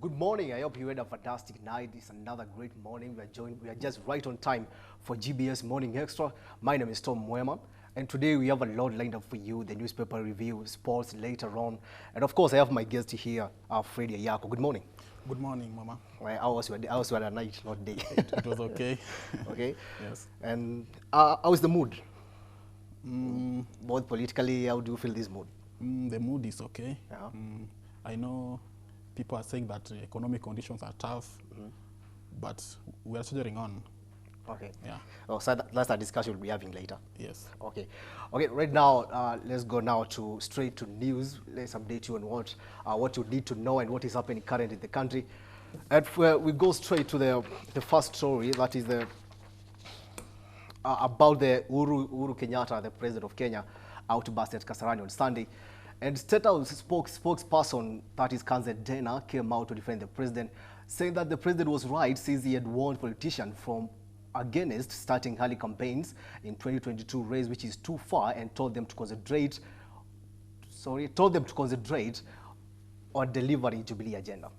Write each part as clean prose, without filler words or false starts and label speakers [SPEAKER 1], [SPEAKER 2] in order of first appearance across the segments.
[SPEAKER 1] Good morning. I hope you had a fantastic night. It's another great morning. We are just right on time for GBS Morning Extra. My name is Tom Mwema, and today we have a lot lined up for you: the newspaper review, sports later on, and of course I have my guest here, Freddie Ayako. Good morning.
[SPEAKER 2] Good morning, Mama.
[SPEAKER 1] How was your night, not day?
[SPEAKER 2] It was okay.
[SPEAKER 1] Okay.
[SPEAKER 2] Yes.
[SPEAKER 1] And how is the mood? Both politically, how do you feel this mood?
[SPEAKER 2] The mood is okay.
[SPEAKER 1] Yeah.
[SPEAKER 2] I know people are saying that economic conditions are tough, but we are soldiering on.
[SPEAKER 1] Okay.
[SPEAKER 2] Yeah.
[SPEAKER 1] Oh, so that's a discussion we'll be having later.
[SPEAKER 2] Yes.
[SPEAKER 1] Okay. Okay. Right now, let's go now straight to news. Let's update you on what you need to know and what is happening currently in the country. And we go straight to the first story. That is about the Uhuru Kenyatta, the president of Kenya, outburst at Kasarani on Sunday. And State House spokesperson, that is Kanze Dena, came out to defend the president, saying that the president was right since he had warned politicians from against starting early campaigns in 2022 race, which is too far, and told them to concentrate on delivering Jubilee agenda.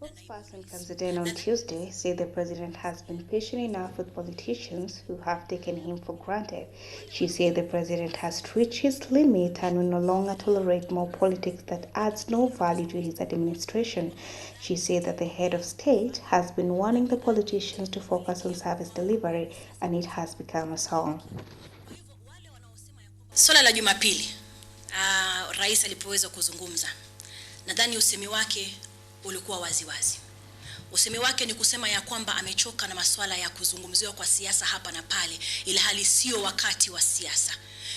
[SPEAKER 3] Spokesperson Kanze on Tuesday said the president has been patient enough with politicians who have taken him for granted. She said the president has reached his limit and will no longer tolerate more politics that adds no value to his administration. She said that the head of state has been warning the politicians to focus on service delivery, and it has become a song.
[SPEAKER 4] Swala la Jumapili, rais alipoweza kuzungumza, nadhani usemi wake ulikuwa waziwazi. Usemi wake ni kusema ya kwamba amechoka na masuala ya kuzungumziwa kwa siasa hapa na pale, ila hali sio wakati wa siasa.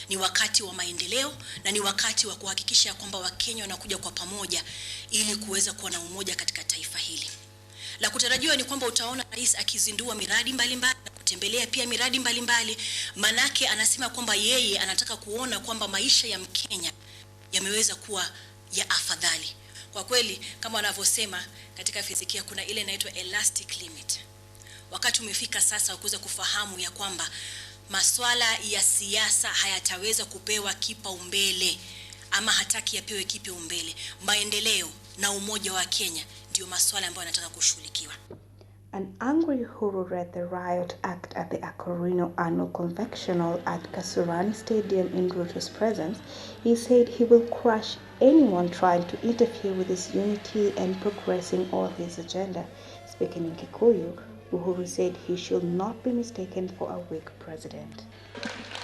[SPEAKER 4] Ni wakati wa maendeleo na ni wakati wa kuhakikisha ya kwamba Wakenya wanakuja kwa pamoja ili kuweza kuwa na umoja katika taifa hili. La kutarajiwa ni kwamba utaona rais akizindua miradi mbalimbali na kutembelea pia miradi mbalimbali, manake anasema kwamba yeye anataka kuona kwamba maisha ya Mkenya yameweza kuwa ya afadhali. Kwa kweli kama wanavyosema katika fizikia kuna ile inaitwa elastic limit. Wakati umefika sasa kuweza kufahamu ya kwamba masuala ya siasa hayataweza kupewa kipaumbele ama hataki yapewe kipaumbele. Maendeleo na umoja wa Kenya ndio masuala ambayo anataka kushughulikiwa.
[SPEAKER 3] An angry Uhuru read the riot act at the Akorino annual conventional at Kasarani Stadium in Ruto's presence. He said he will crush anyone trying to interfere with his unity and progressing all his agenda. Speaking in Kikuyu, Uhuru said he should not be mistaken for a weak president.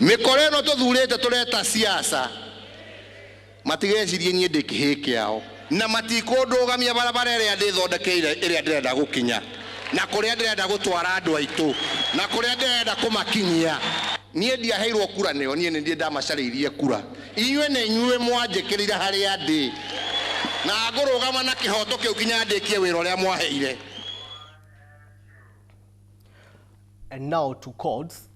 [SPEAKER 5] Mikoreno tuthurite tureta siasa matigecirie nie ndikihe kiao na matikundugamia barabara iria ndithondekeire iria ndirenda gukinya na kuria ndirenda gutwara andu aitu na kuria ndirenda kumakinyia nie ndiaheirwo kura neo nie ndie ndamacariirie kura inywe ne inywe mwanjikirira haria ndi na ngurugama na kihoto kiu kinya ndikie wira uria mwaheire.
[SPEAKER 1] And now to courts.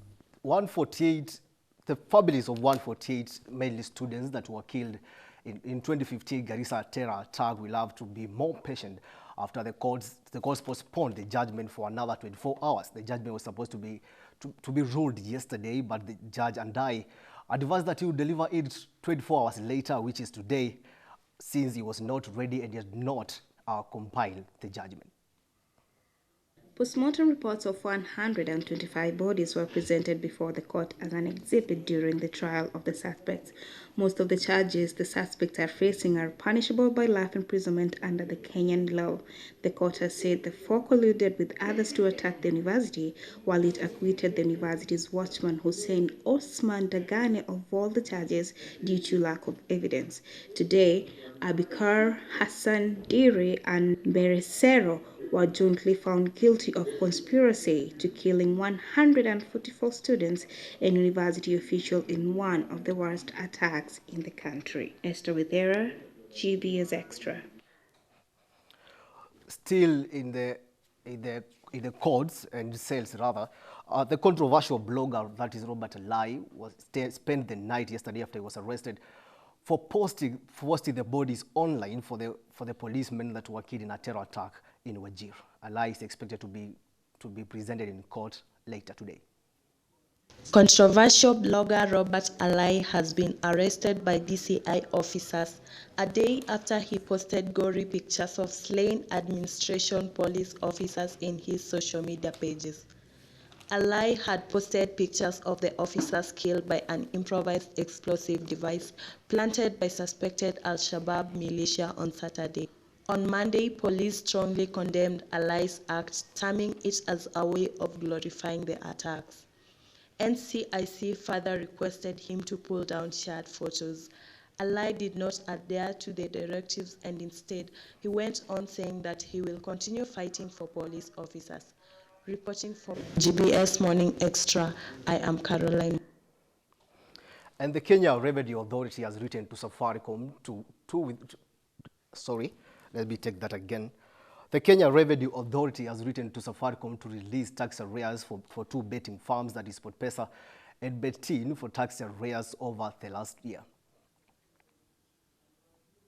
[SPEAKER 1] 148, the families of 148 mainly students that were killed in 2015 Garissa terror attack will have to be more patient after the courts postponed the judgment for another 24 hours. The judgment was supposed to be ruled yesterday, but the judge Andai advised that he would deliver it 24 hours later, which is today, since he was not ready and he had not compiled the judgment.
[SPEAKER 3] Postmortem reports of 125 bodies were presented before the court as an exhibit during the trial of the suspects. Most of the charges the suspects are facing are punishable by life imprisonment under the Kenyan law. The court has said the four colluded with others to attack the university, while it acquitted the university's watchman Hussein Osman Dagane of all the charges due to lack of evidence. Today, Abikar Hassan Diri and Beresero were jointly found guilty of conspiracy to killing 144 students and university officials in one of the worst attacks in the country. Esther Withera, GBS Extra.
[SPEAKER 1] Still in the courts and cells rather, the controversial blogger that is Robert Lai spent the night yesterday after he was arrested for posting the bodies online for the policemen that were killed in a terror attack in Wajir. Alai is expected to be presented in court later today.
[SPEAKER 6] Controversial blogger Robert Alai has been arrested by DCI officers a day after he posted gory pictures of slain administration police officers in his social media pages. Alai had posted pictures of the officers killed by an improvised explosive device planted by suspected Al-Shabaab militia on Saturday. On Monday, police strongly condemned Alai's act, terming it as a way of glorifying the attacks. NCIC further requested him to pull down shared photos. Alai did not adhere to the directives and instead he went on saying that he will continue fighting for police officers. Reporting from GBS Morning Extra, I am Caroline.
[SPEAKER 1] And the Kenya Revenue Authority has written to Safaricom The Kenya Revenue Authority has written to Safaricom to release tax arrears for two betting farms, that is SportPesa and Bet10, for tax arrears over the last year.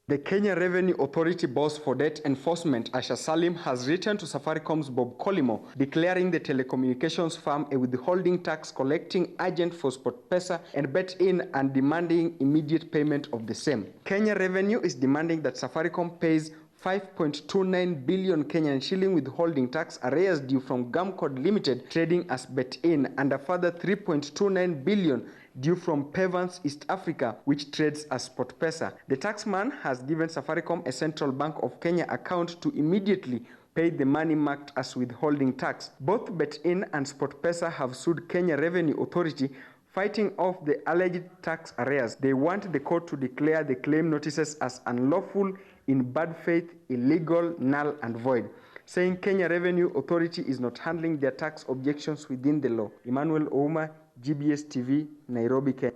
[SPEAKER 7] The Kenya Revenue Authority boss for debt enforcement, Asha Salim, has written to Safaricom's Bob Colimo, declaring the telecommunications firm a withholding tax collecting agent for SportPesa and Bet10 and demanding immediate payment of the same. Kenya Revenue is demanding that Safaricom pays 5.29 billion Kenyan shilling withholding tax arrears due from Gamcode Limited trading as Bet10 and a further 3.29 billion due from Pevans East Africa, which trades as SportPesa. The taxman has given Safaricom a Central Bank of Kenya account to immediately pay the money marked as withholding tax. Both Bet10 and SportPesa have sued Kenya Revenue Authority, fighting off the alleged tax arrears. They want the court to declare the claim notices as unlawful, in bad faith, illegal, null and void, saying Kenya Revenue Authority is not handling their tax objections within the law. Emmanuel Ouma, GBS TV, Nairobi, Kenya.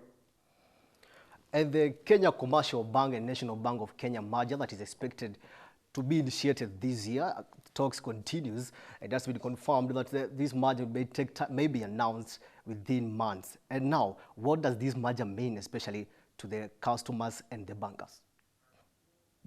[SPEAKER 1] And the Kenya Commercial Bank and National Bank of Kenya merger that is expected to be initiated this year, talks continues. It has been confirmed that this merger may be announced within months. And now, what does this merger mean, especially to the customers and the bankers?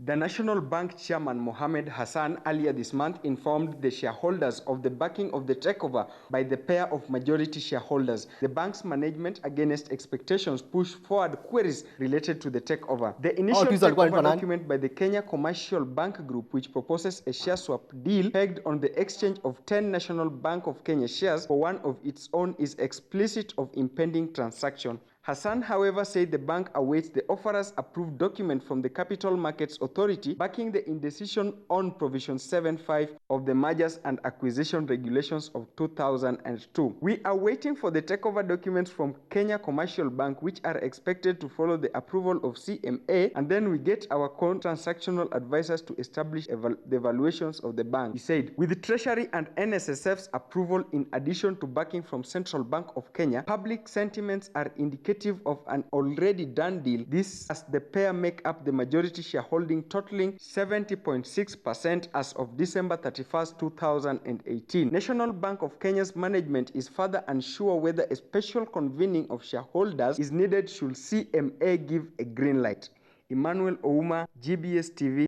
[SPEAKER 7] The National Bank Chairman Mohamed Hassan earlier this month informed the shareholders of the backing of the takeover by the pair of majority shareholders. The bank's management, against expectations, pushed forward queries related to the takeover. The initial takeover document by the Kenya Commercial Bank Group, which proposes a share swap deal pegged on the exchange of 10 National Bank of Kenya shares for one of its own, is explicit of impending transaction. Hassan, however, said the bank awaits the offerer's approved document from the Capital Markets Authority backing the indecision on Provision 7.5 of the Mergers and Acquisition Regulations of 2002. We are waiting for the takeover documents from Kenya Commercial Bank, which are expected to follow the approval of CMA, and then we get our transactional advisors to establish the valuations of the bank, he said. With the Treasury and NSSF's approval in addition to backing from Central Bank of Kenya, public sentiments are indicating of an already done deal. This as the pair make up the majority shareholding, totaling 70.6% as of December 31st, 2018. National Bank of Kenya's management is further unsure whether a special convening of shareholders is needed should CMA give a green light. Emmanuel Ouma, GBS TV.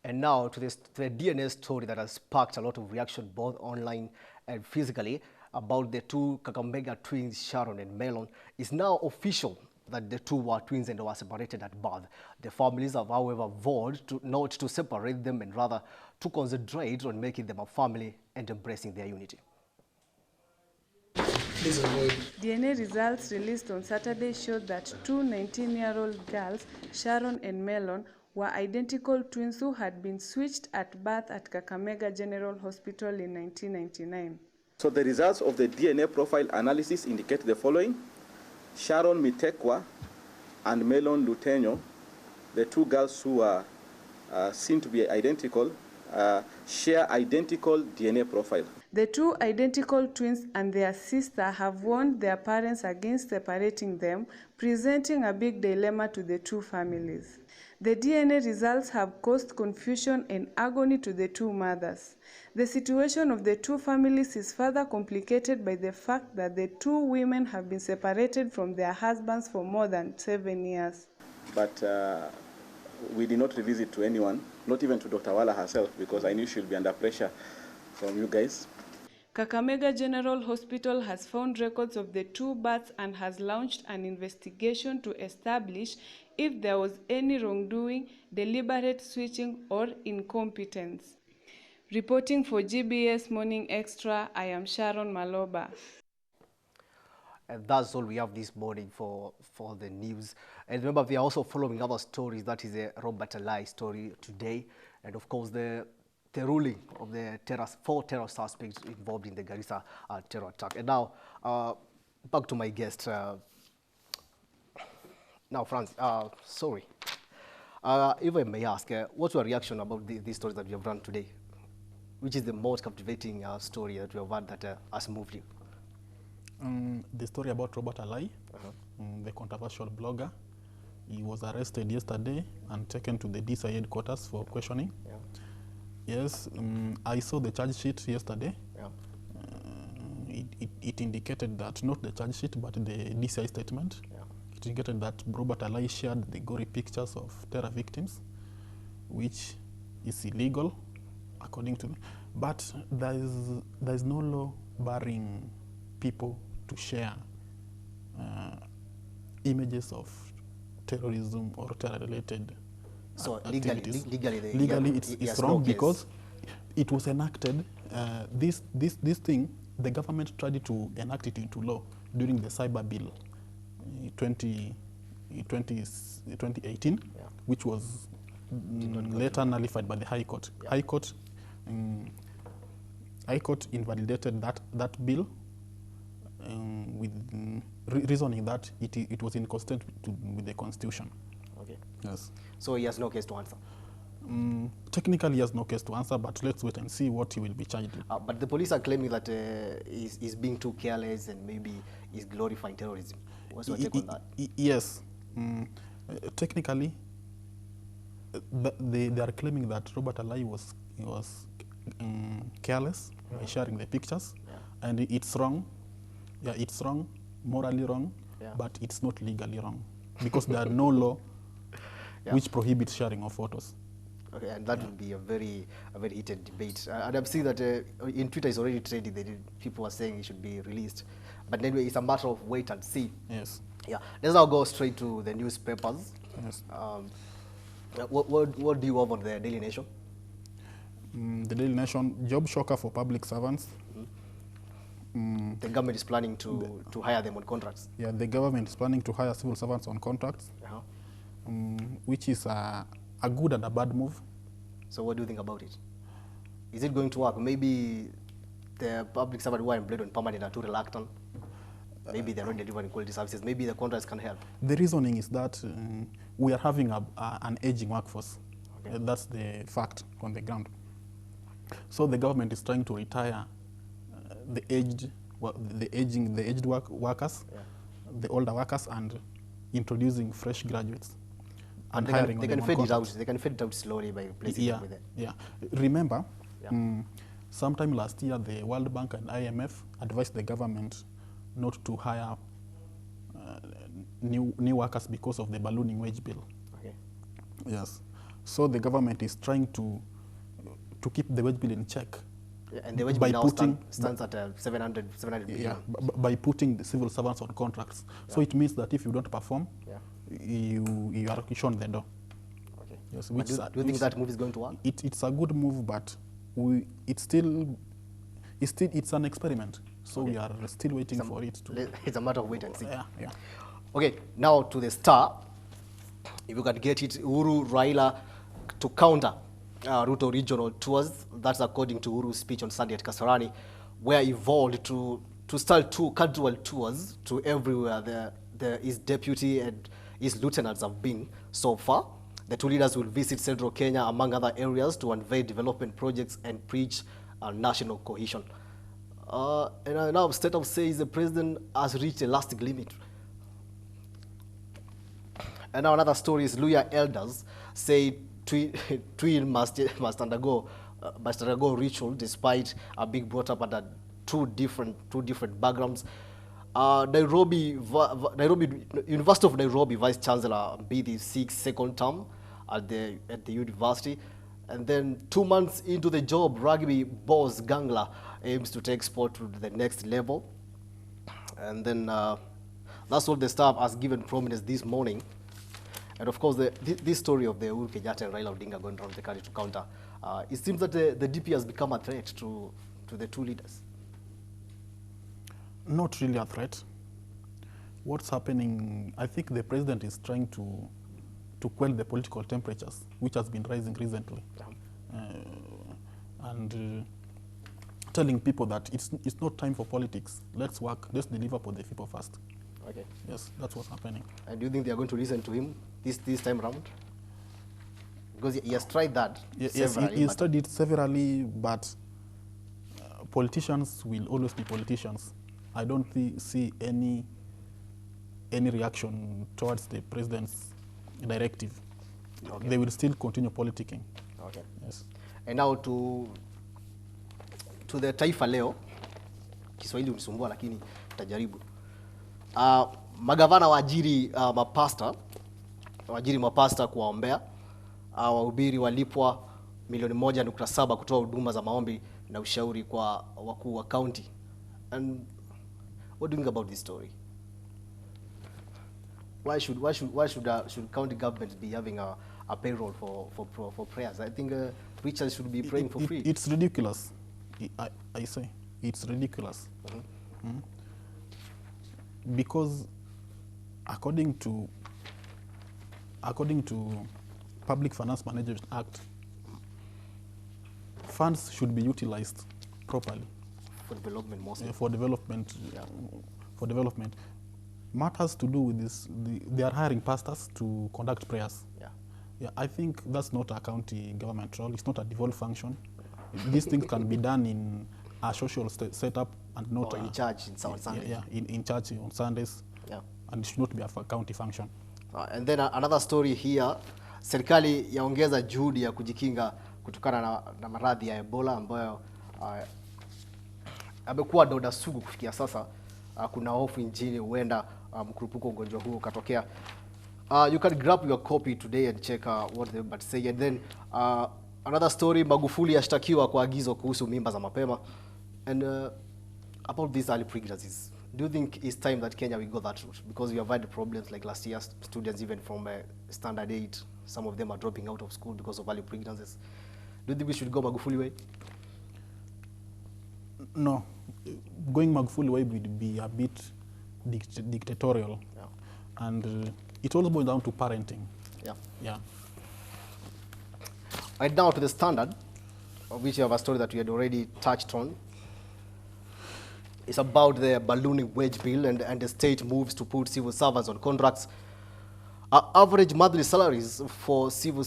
[SPEAKER 1] And now to the DNA story that has sparked a lot of reaction both online and physically, about the two Kakamega twins, Sharon and Melon. Is now official that the two were twins and were separated at birth. The families have, however, vowed not to separate them and rather to concentrate on making them a family and embracing their unity.
[SPEAKER 8] DNA results released on Saturday showed that two 19-year-old girls, Sharon and Melon, were identical twins who had been switched at birth at Kakamega General Hospital in 1999.
[SPEAKER 9] So the results of the DNA profile analysis indicate the following. Sharon Mitekwa and Melon Lutenyo, the two girls who are seen to be identical, share identical DNA profile.
[SPEAKER 8] The two identical twins and their sister have warned their parents against separating them, presenting a big dilemma to the two families. The DNA results have caused confusion and agony to the two mothers. The situation of the two families is further complicated by the fact that the two women have been separated from their husbands for more than 7 years.
[SPEAKER 9] But we did not release it to anyone, not even to Dr. Wala herself, because I knew she'll be under pressure from you guys.
[SPEAKER 8] Kakamega General Hospital has found records of the two births and has launched an investigation to establish if there was any wrongdoing, deliberate switching, or incompetence. Reporting for GBS Morning Extra, I am Sharon Maloba.
[SPEAKER 1] And that's all we have this morning for the news. And remember, we are also following other stories. That is a Robert Alai story today. And of course, the ruling of the four terror suspects involved in the Garissa terror attack. And now, back to my guest. Now, Franz, sorry. If I may ask, what's your reaction about these stories that we have run today? Which is the most captivating story that we have had that has moved you?
[SPEAKER 2] The story about Robert Alai, the controversial blogger. He was arrested yesterday and taken to the DCI headquarters for questioning.
[SPEAKER 1] Yeah.
[SPEAKER 2] Yes, I saw the charge sheet yesterday.
[SPEAKER 1] Yeah.
[SPEAKER 2] It indicated that, not the charge sheet, but the DCI statement.
[SPEAKER 1] Yeah.
[SPEAKER 2] It indicated that Robert Alai shared the gory pictures of terror victims, which is illegal, according to me. But there is no law barring people to share images of terrorism or terror-related activities. Legally, it's wrong because it was enacted. This thing, the government tried to enact it into law during the Cyber Bill 2018,
[SPEAKER 1] yeah,
[SPEAKER 2] which was later nullified by the High Court.
[SPEAKER 1] Yeah.
[SPEAKER 2] High Court invalidated that bill with reasoning that it was inconsistent with the Constitution.
[SPEAKER 1] Okay.
[SPEAKER 2] Yes.
[SPEAKER 1] So he has no case to answer?
[SPEAKER 2] Technically, he has no case to answer, but let's wait and see what he will be charged with.
[SPEAKER 1] But the police are claiming that he's being too careless and maybe he's glorifying terrorism. What's your take on that?
[SPEAKER 2] Yes. Technically, they are claiming that Robert Alai was careless by sharing the pictures,
[SPEAKER 1] yeah,
[SPEAKER 2] and it's wrong. Yeah, it's wrong, morally wrong,
[SPEAKER 1] yeah,
[SPEAKER 2] but it's not legally wrong because there are no law
[SPEAKER 1] yeah,
[SPEAKER 2] which prohibits sharing of photos.
[SPEAKER 1] Okay, and that would be a very heated debate. And I've seen that in Twitter it's already trending. People are saying it should be released. But anyway, it's a matter of wait and see.
[SPEAKER 2] Yes.
[SPEAKER 1] Yeah. Let's now go straight to the newspapers.
[SPEAKER 2] Yes.
[SPEAKER 1] What do you have on the Daily Nation?
[SPEAKER 2] The Daily Nation, job shocker for public servants.
[SPEAKER 1] The government is planning to hire them on contracts.
[SPEAKER 2] Yeah, the government is planning to hire civil servants on contracts, which is a good and a bad move.
[SPEAKER 1] So what do you think about it? Is it going to work? Maybe the public servants who are employed on permanent are too reluctant. Maybe they're not delivering quality services. Maybe the contracts can help.
[SPEAKER 2] The reasoning is that we are having an aging workforce.
[SPEAKER 1] Okay.
[SPEAKER 2] That's the fact on the ground. So the government is trying to retire the aged workers,
[SPEAKER 1] yeah,
[SPEAKER 2] the older workers, and introducing fresh graduates. And
[SPEAKER 1] they can fade it out. They can fade it out slowly by replacing them with it.
[SPEAKER 2] Yeah. Remember,
[SPEAKER 1] yeah,
[SPEAKER 2] sometime last year, the World Bank and IMF advised the government not to hire new workers because of the ballooning wage bill.
[SPEAKER 1] Okay.
[SPEAKER 2] Yes. So the government is trying to keep the wage bill in check.
[SPEAKER 1] Yeah, and the wage bill now stands at 700 billion.
[SPEAKER 2] Yeah, by putting the civil servants on contracts. Yeah. So it means that if you don't perform,
[SPEAKER 1] yeah,
[SPEAKER 2] you are shown the door.
[SPEAKER 1] Okay.
[SPEAKER 2] Yes.
[SPEAKER 1] Do you think that move is going to work?
[SPEAKER 2] It's a good move, but it's an experiment. So
[SPEAKER 1] okay,
[SPEAKER 2] we are still waiting for it to.
[SPEAKER 1] It's a matter of wait and see.
[SPEAKER 2] Yeah, yeah.
[SPEAKER 1] Okay, now to the Star. If you can get it, Uhuru Raila to counter Ruto regional tours. That's according to Uhuru's speech on Sunday at Kasarani, where he vowed to start 2 casual tours to everywhere his deputy and his lieutenants have been so far. The two leaders will visit central Kenya, among other areas, to unveil development projects and preach national cohesion. And now State House says the president has reached elastic limit. And now another story is Luya elders say twin must undergo ritual despite being brought up under two different backgrounds. Nairobi University of Nairobi Vice Chancellor Mbithi's second term at the university, And then 2 months into the job, rugby boss Gangla aims to take sport to the next level. And then that's what the staff has given prominence this morning. And of course, this story of the Uhuru Kenyatta and Raila Odinga going around the country to counter, it seems that the DP has become a threat to the two leaders.
[SPEAKER 2] Not really a threat. What's happening, I think the president is trying to quell the political temperatures, which has been rising recently. And telling people that it's not time for politics. Let's work, let's deliver for the people first.
[SPEAKER 1] Okay.
[SPEAKER 2] Yes, that's what's happening.
[SPEAKER 1] And do you think they are going to listen to him this time around? Because he has tried that severally.
[SPEAKER 2] Yes, he tried it severally, but politicians will always be politicians. I don't see any reaction towards the president's directive. Okay. They will still continue politicking.
[SPEAKER 1] Okay.
[SPEAKER 2] Yes.
[SPEAKER 1] And now to the Taifa Leo, Kiswahili unisumbua lakini tajaribu. Magavana waajiri mapasta kuwaombea. Wahubiri walipwa milioni 1.7 kutoa huduma za maombi na ushauri kwa wakuu wa county. And what do you think about this story? Why should county governments be having a payroll for prayers? I think preachers should be praying for free.
[SPEAKER 2] It's ridiculous. I say it's ridiculous. Because according to Public Finance Management Act, funds should be utilized properly
[SPEAKER 1] for development, mostly.
[SPEAKER 2] For development. For development. Matters to do with this, they are hiring pastors to conduct prayers. Yeah, I think that's not a county government role. It's not a devolved function. These things can be done in a social setup and not
[SPEAKER 1] in church on Sundays.
[SPEAKER 2] Yeah, in church on Sundays.
[SPEAKER 1] Yeah.
[SPEAKER 2] And it should not be a county function.
[SPEAKER 1] And then another story here, serikali yaongeza juhudi ya kujikinga kutokana na maradhi ya Ebola ambayo amekuwa doda sugu kufikia sasa. Kuna hofu nchini huenda mkurupuko ugonjwa huo katokea. You can grab your copy today and check what they but say. And then another story, Magufuli yashtakiwa kwa agizo kuhusu mimba za mapema. And about these early pregnancies, do you think it's time that Kenya will go that route? Because we have had problems like last year, students even from standard 8, some of them are dropping out of school because of early pregnancies. Do you think we should go Magufuli way?
[SPEAKER 2] No. Going Magufuli way would be a bit dictatorial.
[SPEAKER 1] Yeah.
[SPEAKER 2] And it all boils down to parenting.
[SPEAKER 1] Yeah.
[SPEAKER 2] Yeah.
[SPEAKER 1] Right now to the Standard, of which you have a story that we had already touched on. It's about the ballooning wage bill and the state moves to put civil servants on contracts. Average monthly salaries for a civil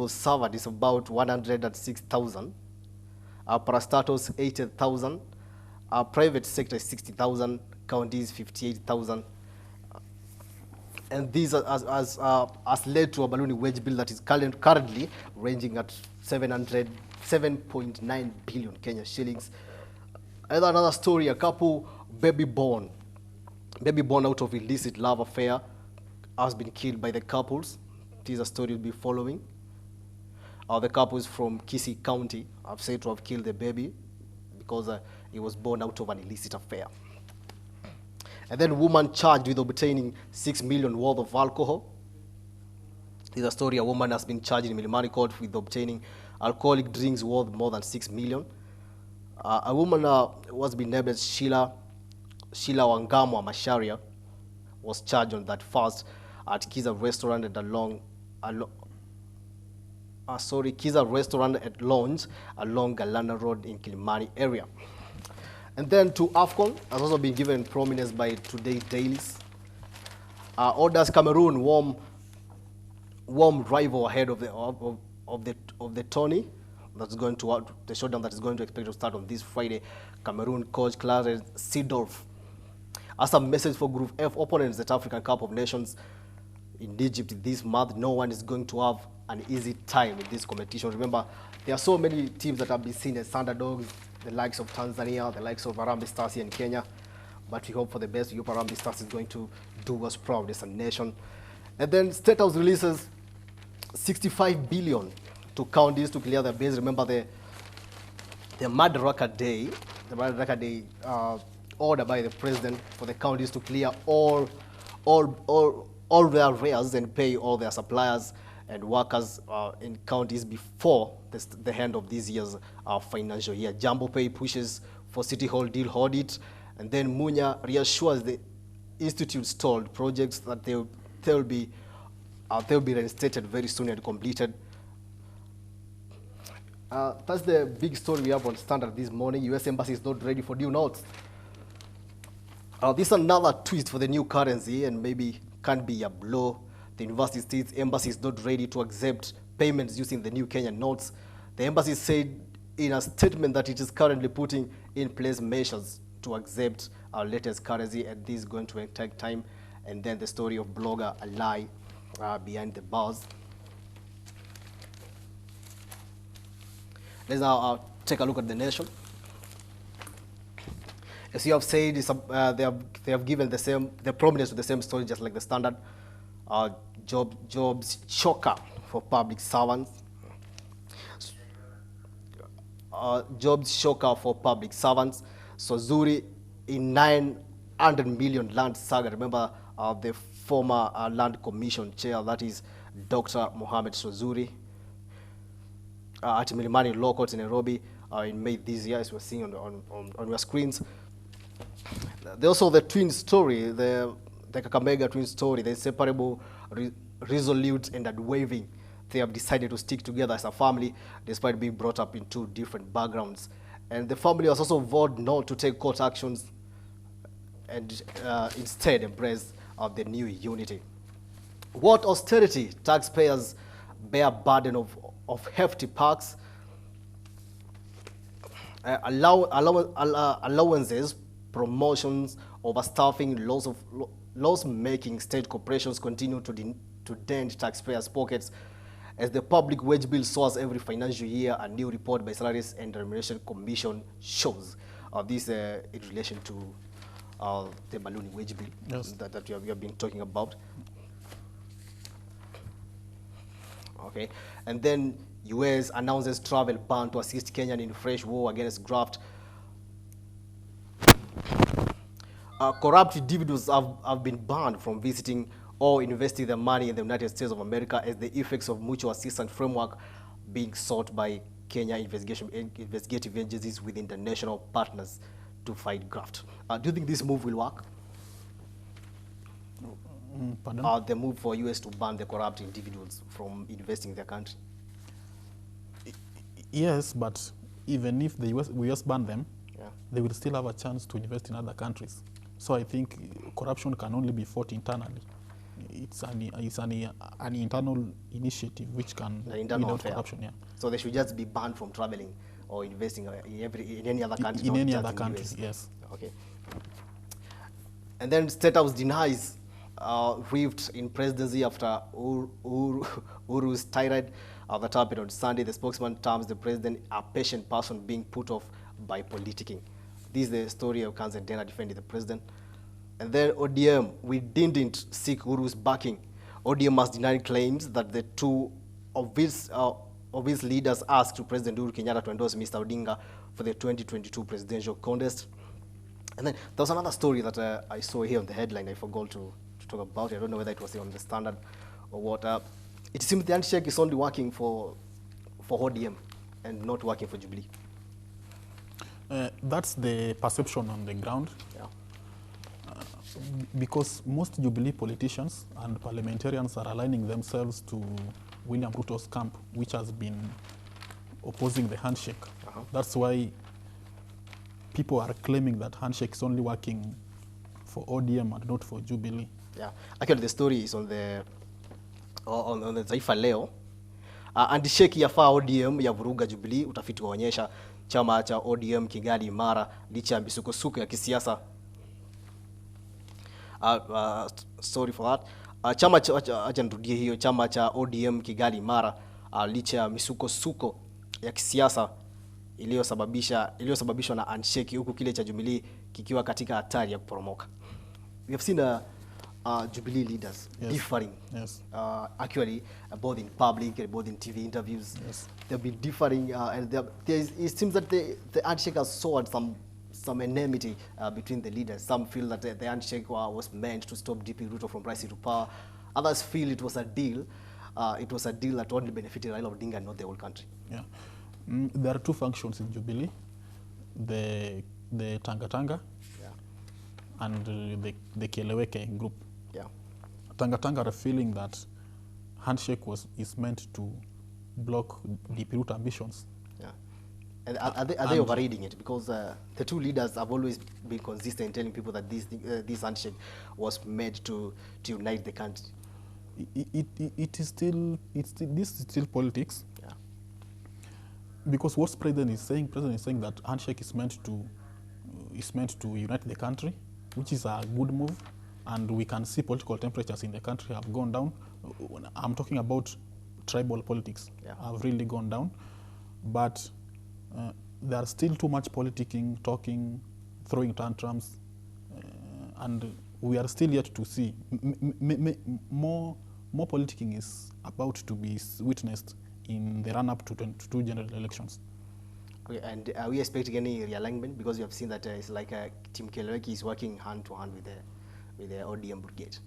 [SPEAKER 1] servant is about 106,000. Parastatus 80,000. Private sector is 60,000. Counties 58,000. And these has led to a ballooning wage bill that is currently ranging at 7.9 billion Kenya shillings. Another story, a couple baby born out of illicit love affair has been killed by the couples. This is a story we'll be following. The couple is from Kisii County have said to have killed the baby because he was born out of an illicit affair. And then woman charged with obtaining 6 million worth of alcohol. This is a story, a woman has been charged in Milimani Court with obtaining alcoholic drinks worth more than 6 million. A woman was been named as Sheila Wangamwa Masharia was charged on that first at Kiza Restaurant at Kiza Restaurant at Lounge along Galana Road in Kilimani area. And then to AFCON has also been given prominence by Today Dailies. Orders Cameroon warm rival ahead of the tourney. That's going to the showdown that is going to expect to start on this Friday. Cameroon coach Clarence Seedorf as a message for Group F opponents at African Cup of Nations in Egypt this month. No one is going to have an easy time in this competition. Remember, there are so many teams that have been seen as underdogs, the likes of Tanzania, the likes of Harambee Stars here in Kenya. But we hope for the best. We hope Harambee Stars is going to do us proud as a nation. And then State House releases 65 billion to counties to clear their base. Remember the Madaraka Day, order by the president for the counties to clear all their arrears and pay all their suppliers and workers in counties before the end of this year's financial year. Jumbo Pay pushes for City Hall deal audit, and then Munya reassures the institute stalled projects that they'll be reinstated very soon and completed. That's the big story we have on Standard this morning. U.S. Embassy is not ready for new notes. This is another twist for the new currency and maybe can't be a blow. The University States Embassy is not ready to accept payments using the new Kenyan notes. The embassy said in a statement that it is currently putting in place measures to accept our latest currency, and this is going to take time. And then the story of blogger Alai behind the bars. Let's now take a look at the Nation. As you have said, they have given the prominence to the same story, just like the Standard. Jobs choker for public servants. Jobs choker for public servants. Sozuri in 900 million land saga. Remember the former Land Commission chair, that is Dr. Mohamed Sozuri, at Milimani Law Court in Nairobi in May this year, as we're seeing on your screens. There's also the twin story, the Kakamega twin story, the inseparable, resolute and unwavering. They have decided to stick together as a family despite being brought up in two different backgrounds. And the family has also vowed not to take court actions and instead embrace the new unity. What austerity? Taxpayers bear burden of hefty perks, allowances, promotions, overstaffing, loss-making state corporations continue to dent taxpayers' pockets as the Public Wage Bill soars every financial year. A new report by Salaries and Remuneration Commission shows this in relation to the ballooning wage bill, yes, that we have been talking about. Okay, and then US announces travel ban to assist Kenyan in fresh war against graft. Corrupt individuals have been banned from visiting or investing their money in the United States of America as the effects of mutual assistance framework being sought by Kenya investigative agencies with international partners to fight graft. Do you think this move will work?
[SPEAKER 2] Pardon?
[SPEAKER 1] The move for US to ban the corrupt individuals from investing in their country?
[SPEAKER 2] Yes, but even if the US ban them,
[SPEAKER 1] yeah,
[SPEAKER 2] they will still have a chance to invest in other countries. So I think corruption can only be fought internally. It's an internal initiative which can weed out corruption. Yeah.
[SPEAKER 1] So they should just be banned from traveling or investing in any other country.
[SPEAKER 2] In any other country, yes.
[SPEAKER 1] Okay. And then State House denies rift in presidency after Uru's tirade. That happened on Sunday. The spokesman terms the president a patient person being put off by politicking. This is the story of Kanza Dena defending the president. And then ODM, we didn't seek Uru's backing. ODM has denied claims that the two of its leaders asked to President Uhuru Kenyatta to endorse Mr. Odinga for the 2022 presidential contest. And then there was another story that I saw here on the headline. I forgot to talk about it. I don't know whether it was on the Standard or what. It seems the handshake is only working for ODM and not working for Jubilee.
[SPEAKER 2] That's the perception on the ground.
[SPEAKER 1] Yeah.
[SPEAKER 2] Because most Jubilee politicians and parliamentarians are aligning themselves to William Ruto's camp, which has been opposing the handshake. That's why people are claiming that handshake is only working for ODM and not for Jubilee.
[SPEAKER 1] Yeah, actually the story is on the Taifa Leo. Handshake yafaa ODM ya vuruga Jubilee, utafiti waonyesha chama cha ODM kingali imara licha ya misukosuko ya kisiasa. Sorry for that. Acha nirudie hiyo, chama cha ODM kingali imara licha ya misukosuko ya kisiasa iliyosababishwa na handshake, huku kile cha Jubilee kikiwa katika hatari ya kuporomoka. We have seen Jubilee leaders differing.
[SPEAKER 2] Yes.
[SPEAKER 1] Actually, both in public and both in TV interviews.
[SPEAKER 2] Yes.
[SPEAKER 1] They'll be differing, and it seems that the handshake has sowed some enmity between the leaders. Some feel that the handshake was meant to stop DP Ruto from rising to power. Others feel it was a deal. It was a deal that only benefited Raila Odinga and not the whole country.
[SPEAKER 2] Yeah. There are two functions in Jubilee: the Tanga Tanga and the Kieleweke group.
[SPEAKER 1] Yeah.
[SPEAKER 2] Tanga Tanga are feeling that handshake is meant to block DP Ruto ambitions.
[SPEAKER 1] Yeah. And are they overreading it? Because the two leaders have always been consistent in telling people that this handshake was made to unite the country.
[SPEAKER 2] This is still politics.
[SPEAKER 1] Yeah.
[SPEAKER 2] Because what president is saying that handshake is meant to unite the country, which is a good move, and we can see political temperatures in the country have gone down. I'm talking about tribal politics have really gone down, but there's still too much politicking, talking, throwing tantrums, and we are still yet to see more politicking is about to be witnessed in the run-up to 22 general elections.
[SPEAKER 1] Okay, and are we expecting any realignment? Because you have seen that it's like Team Kieleweke is working hand to hand with the ODM brigade.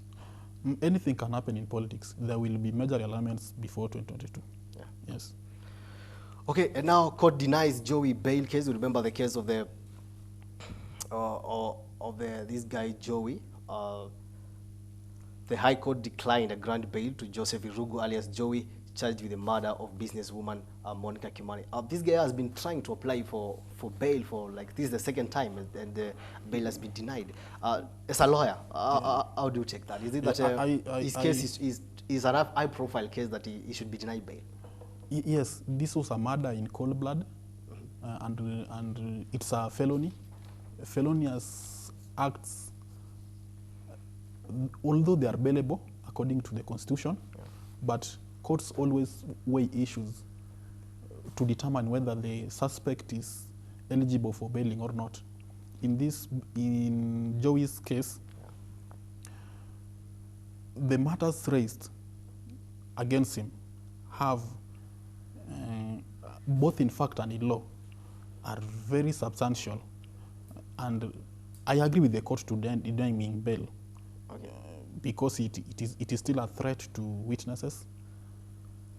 [SPEAKER 2] Anything can happen in politics. There will be major alignments before 2022.
[SPEAKER 1] Yeah.
[SPEAKER 2] Yes.
[SPEAKER 1] Okay, and now court denies Joey bail case. You remember the case of this guy Joey. The High Court declined a grant bail to Joseph Irugu alias Joey, charged with the murder of businesswoman Monica Kimani. This guy has been trying to apply for bail for this is the second time, and the bail has been denied. As a lawyer, how do you take that? Is it that his case is a high-profile case that he should be denied bail?
[SPEAKER 2] Yes, this was a murder in cold blood, and it's a felony. Felonious acts, although they are bailable according to the Constitution, but courts always weigh issues to determine whether the suspect is eligible for bailing or not. In Joey's case, the matters raised against him have, both in fact and in law, are very substantial. And I agree with the court to denying him bail, because it is still a threat to witnesses,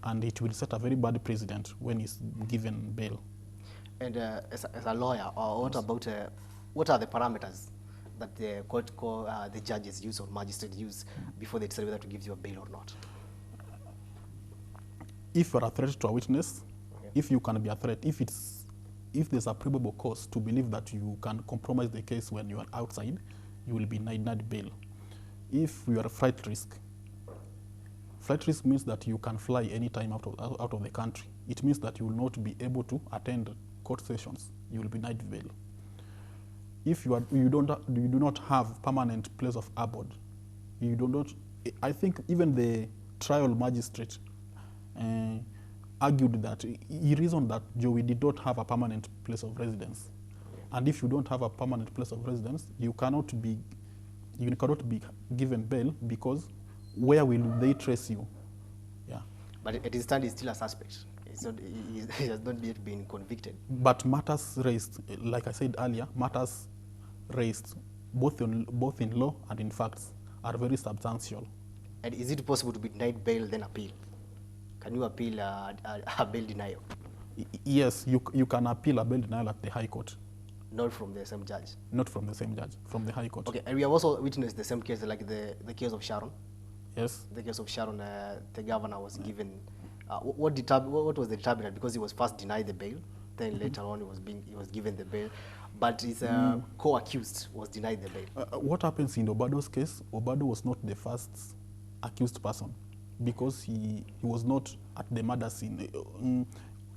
[SPEAKER 2] and it will set a very bad precedent when he's given bail.
[SPEAKER 1] And as a lawyer, what are the parameters that the court the judges use or magistrates use before they decide whether to give you a bail or not?
[SPEAKER 2] If you're a threat to a witness, if you can be a threat, if there's a probable cause to believe that you can compromise the case when you are outside, you will be denied bail. If you are a flight risk means that you can fly anytime out of the country. It means that you will not be able to attend court sessions. You will be denied bail. If you do not have permanent place of abode, I think even the trial magistrate argued that he reasoned that Joey did not have a permanent place of residence. And if you don't have a permanent place of residence, you cannot be given bail, because where will they trace you? Yeah.
[SPEAKER 1] But at his stand, he's still a suspect. He has not yet been convicted.
[SPEAKER 2] But matters raised, like I said earlier, matters raised both in law and in facts are very substantial.
[SPEAKER 1] And is it possible to be denied bail then appeal? Can you appeal a bail denial?
[SPEAKER 2] Yes, you can appeal a bail denial at the High Court.
[SPEAKER 1] Not from the same judge?
[SPEAKER 2] Not from the same judge, from the High Court.
[SPEAKER 1] Okay, and we have also witnessed the same case, like the case of Sharon.
[SPEAKER 2] Yes.
[SPEAKER 1] The case of Sharon, the governor was given, what was the determinant? Because he was first denied the bail, then later on he was given the bail, but his co-accused was denied the bail.
[SPEAKER 2] What happens in Obado's case, Obado was not the first accused person, because he was not at the murder scene.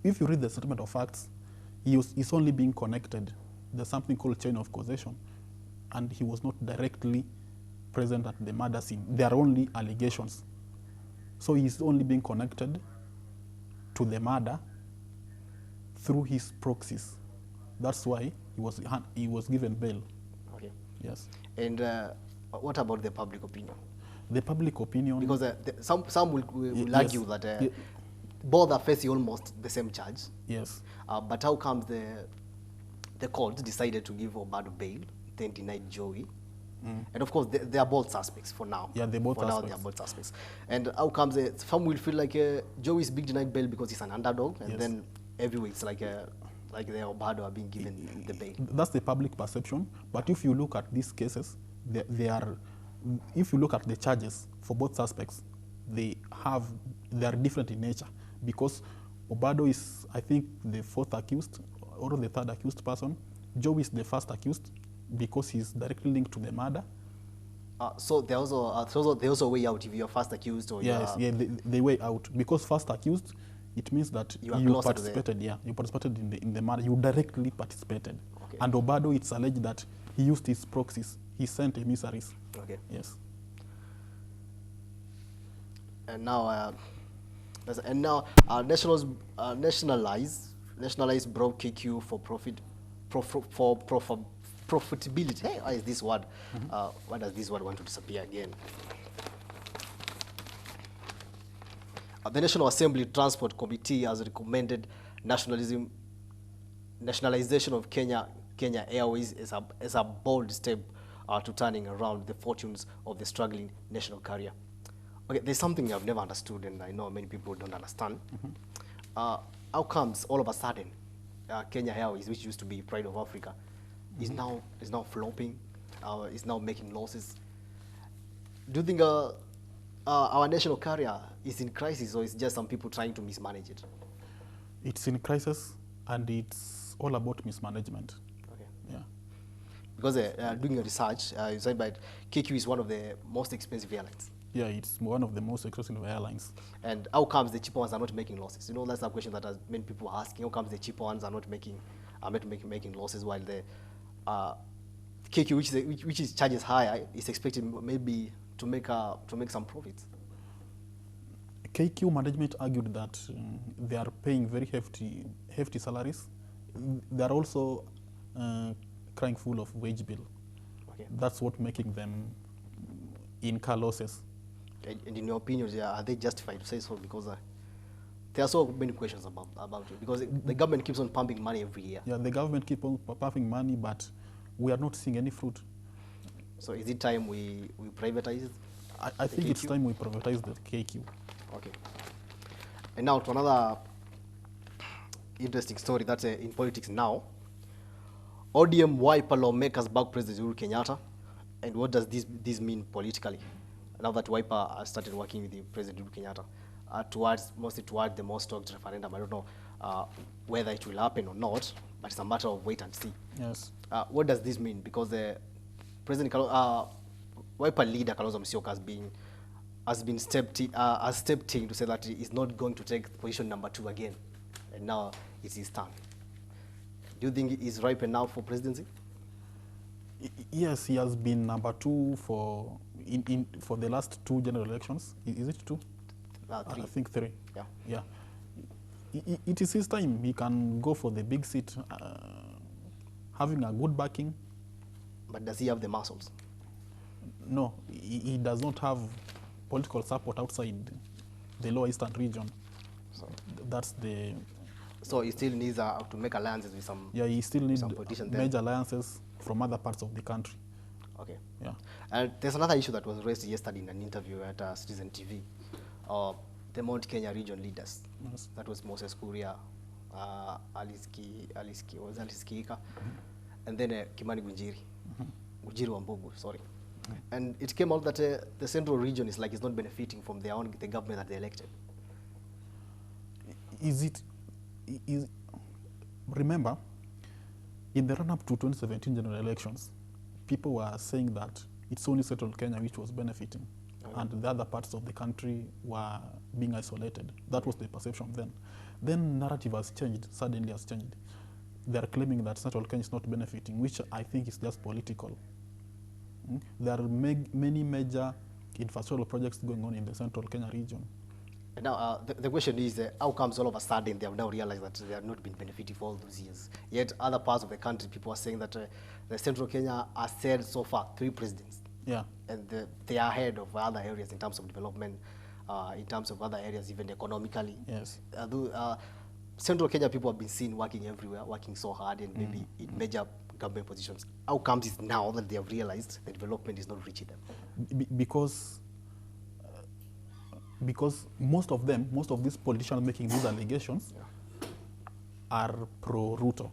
[SPEAKER 2] If you read the statement of facts, he's only being connected. There's something called chain of causation, and he was not directly present at the murder scene. There are only allegations. So he's only being connected to the murder through his proxies. That's why he was given bail.
[SPEAKER 1] Okay.
[SPEAKER 2] Yes.
[SPEAKER 1] And What about the public opinion?
[SPEAKER 2] The public opinion...
[SPEAKER 1] Because some will argue that both are facing almost the same charge.
[SPEAKER 2] Yes.
[SPEAKER 1] But how comes the court decided to give Obado bail, then denied Joey? And of course, they are both suspects for now.
[SPEAKER 2] Yeah, they're both suspects.
[SPEAKER 1] Now, they are both suspects. And how comes some will feel like Joey is being denied bail because he's an underdog, and then everywhere it's like the Obado are being given the bail.
[SPEAKER 2] That's the public perception. But if you look at these cases, if you look at the charges for both suspects, they are different in nature, because Obado is, I think, the fourth accused or the third accused person. Joey is the first accused because he's directly linked to the murder.
[SPEAKER 1] So they also weigh out if you're first accused or
[SPEAKER 2] they weigh out, because first accused, it means that you participated. You participated in the murder. You directly participated.
[SPEAKER 1] Okay.
[SPEAKER 2] And Obado, it's alleged that he used his proxies. He sent emissaries.
[SPEAKER 1] Okay.
[SPEAKER 2] Yes.
[SPEAKER 1] And now, nationalize broke KQ for profitability. Hey, what is this word? Why does this word want to disappear again? The National Assembly Transport Committee has recommended nationalization of Kenya Airways as a bold step to turning around the fortunes of the struggling national carrier. Okay, there's something I've never understood, and I know many people don't understand. How comes all of a sudden Kenya Airways, which used to be pride of Africa, is now flopping, is now making losses? Do you think our national carrier is in crisis, or is just some people trying to mismanage it?
[SPEAKER 2] It's in crisis, and it's all about mismanagement.
[SPEAKER 1] Okay.
[SPEAKER 2] Yeah.
[SPEAKER 1] Because doing a research, you said that KQ is one of the most expensive airlines.
[SPEAKER 2] Yeah, it's one of the most expensive airlines.
[SPEAKER 1] And how comes the cheaper ones are not making losses? You know, that's a question that many people are asking. How comes the cheaper ones are not making losses, while the KQ, which is charges higher, is expected maybe to make some profits?
[SPEAKER 2] KQ management argued that they are paying very hefty salaries. They are also crying full of wage bill.
[SPEAKER 1] Okay.
[SPEAKER 2] That's what making them incur losses.
[SPEAKER 1] And in your opinion, are they justified to say so? Because there are so many questions about it. Because the government keeps on pumping money every year.
[SPEAKER 2] Yeah, the government keeps on pumping money, but we are not seeing any fruit.
[SPEAKER 1] So is it time we privatize?
[SPEAKER 2] I think it's time we privatize the KQ.
[SPEAKER 1] Okay. And now to another interesting story that's in politics now. ODM Wiper lawmakers back President Uhuru Kenyatta. And what does this mean politically? Now that Wiper has started working with the President Uhuru Kenyatta mostly towards the most talked referendum. I don't know whether it will happen or not, but it's a matter of wait and see.
[SPEAKER 2] Yes.
[SPEAKER 1] What does this mean? Because the President Wiper leader Kalonzo Musyoka has stepped in to say that he is not going to take position number 2 again, and now it's his turn. Do you think he's ripe enough for presidency?
[SPEAKER 2] Yes, he has been number 2 for the last 2 general elections. Is it 2?
[SPEAKER 1] 3.
[SPEAKER 2] I think 3.
[SPEAKER 1] Yeah.
[SPEAKER 2] Yeah. It is his time. He can go for the big seat, having a good backing.
[SPEAKER 1] But does he have the muscles?
[SPEAKER 2] No, he does not have political support outside the Lower Eastern region.
[SPEAKER 1] So
[SPEAKER 2] that's the...
[SPEAKER 1] So he still needs to make alliances with some...
[SPEAKER 2] Yeah, he still needs major
[SPEAKER 1] there.
[SPEAKER 2] Alliances from other parts of the country.
[SPEAKER 1] Okay.
[SPEAKER 2] Yeah.
[SPEAKER 1] And there's another issue that was raised yesterday in an interview at Citizen TV. The Mount Kenya region leaders.
[SPEAKER 2] Yes.
[SPEAKER 1] That was Moses Kuria, Alice Kiika, and then Kimani Gunjiri. Gunjiri Wambugu, sorry. And it came out that the central region is not benefiting from the government that they elected.
[SPEAKER 2] Remember, in the run-up to 2017 general elections, people were saying that it's only central Kenya which was benefiting, and the other parts of the country were being isolated. That was the perception then. Then narrative has changed, suddenly has changed. They are claiming that central Kenya is not benefiting, which I think is just political. There are many major infrastructural projects going on in the central Kenya region.
[SPEAKER 1] And now the question is, how comes all of a sudden they have now realized that they have not been benefiting for all those years? Yet other parts of the country, people are saying that the central Kenya has said so far 3 presidents.
[SPEAKER 2] Yeah.
[SPEAKER 1] and they are ahead of other areas in terms of development, in terms of other areas, even economically.
[SPEAKER 2] Yes.
[SPEAKER 1] Central Kenya people have been seen working everywhere, working so hard, and maybe in major government positions. How comes it now that they have realized the development is not reaching them?
[SPEAKER 2] Because most of these politicians making these allegations are pro-Ruto.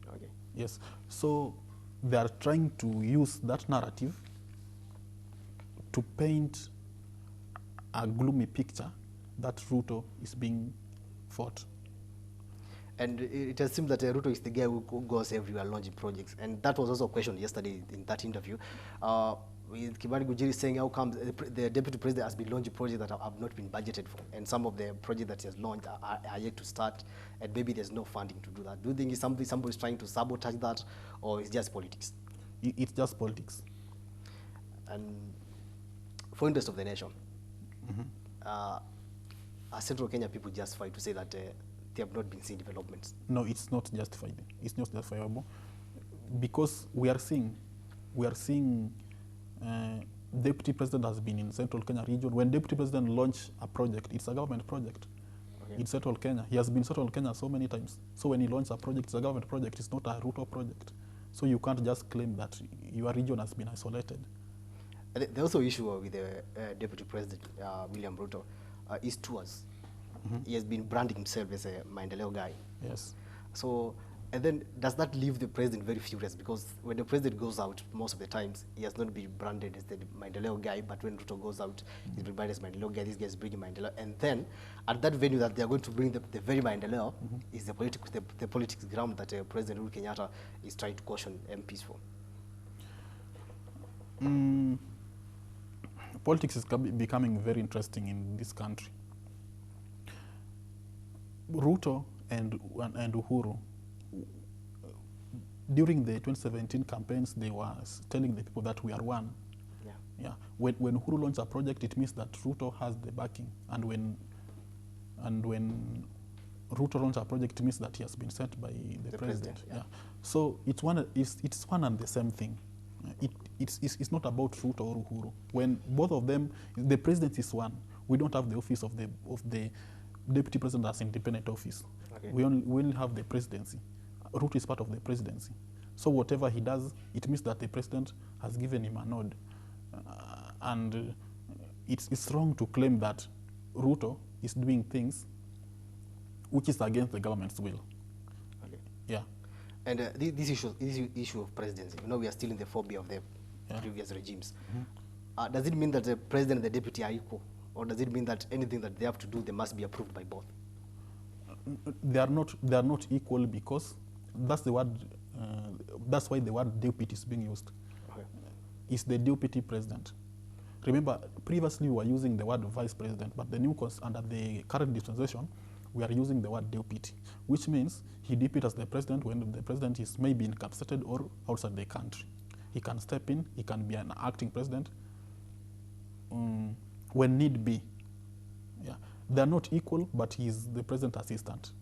[SPEAKER 1] Okay.
[SPEAKER 2] Yes. So they are trying to use that narrative to paint a gloomy picture that Ruto is being fought.
[SPEAKER 1] And it has seemed that Ruto is the guy who goes everywhere launching projects. And that was also a question yesterday in that interview. With Kibali Gujiri saying how come the deputy president has been launching projects that have not been budgeted for. And some of the projects that he has launched are yet to start. And maybe there's no funding to do that. Do you think it's somebody's trying to sabotage that, or it's just politics?
[SPEAKER 2] It's just politics.
[SPEAKER 1] And for interest of the nation, are Central Kenya people justified to say that they have not been seeing developments?
[SPEAKER 2] No, it's not justified. It's not justifiable, because we are seeing deputy president has been in Central Kenya region. When deputy president launch a project, it's a government project. Okay. In Central Kenya, he has been in Central Kenya so many times. So when he launches a project, it's a government project. It's not a Ruto project. So you can't just claim that your region has been isolated.
[SPEAKER 1] The also issue with the deputy president William Ruto is tours. He has been branding himself as a Maendeleo guy.
[SPEAKER 2] Yes.
[SPEAKER 1] So, and then does that leave the president very furious? Because when the president goes out, most of the times, he has not been branded as the Maendeleo guy, but when Ruto goes out, he's been branded as Maendeleo guy, these guys bring Maendeleo. And then, at that venue that they're going to bring the very Maendeleo, is the politics ground that President Uhuru Kenyatta is trying to caution MPs for.
[SPEAKER 2] Politics is becoming very interesting in this country. Ruto and Uhuru, during the 2017 campaigns, they were telling the people that we are one.
[SPEAKER 1] Yeah.
[SPEAKER 2] Yeah. When Uhuru launched a project, it means that Ruto has the backing, and when Ruto launched a project, it means that he has been sent by the president. Yeah. So it's one and the same thing. It's not about Ruto or Uhuru. When both of them, the president is one. We don't have the office of the deputy president as independent office. Okay. We only have the presidency. Ruto is part of the presidency. So whatever he does, it means that the president has given him a nod. And it's wrong to claim that Ruto is doing things which is against the government's will.
[SPEAKER 1] Okay.
[SPEAKER 2] Yeah.
[SPEAKER 1] And this issue of presidency, we are still in the phobia of the previous regimes. Does it mean that the president and the deputy are equal? Or does it mean that anything that they have to do, they must be approved by both?
[SPEAKER 2] They are not equal, because that's the word. That's why the word deputy is being used. Okay. It's the deputy president. Remember, previously we were using the word vice president, but under the current dispensation, we are using the word deputy, which means he deputies the president when the president is maybe incapacitated or outside the country. He can step in. He can be an acting president when need be. Yeah. They are not equal, but he is the president assistant.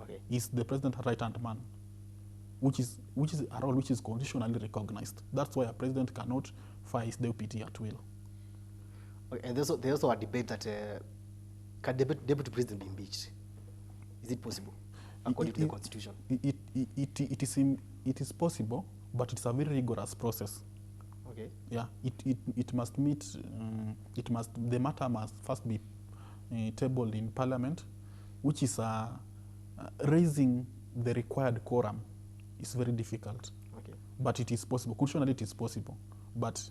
[SPEAKER 1] Okay.
[SPEAKER 2] He's the president right-hand man, which is a role which is constitutionally recognized. That's why a president cannot fire his deputy at will.
[SPEAKER 1] Okay. And there's also a debate that can deputy president be impeached? Is it possible, according to the constitution?
[SPEAKER 2] It is possible, but it's a very rigorous process.
[SPEAKER 1] Okay.
[SPEAKER 2] Yeah, it must meet. The matter must first be tabled in Parliament, which is raising the required quorum is very difficult.
[SPEAKER 1] Okay.
[SPEAKER 2] But it is possible. Constitutionally, it is possible, but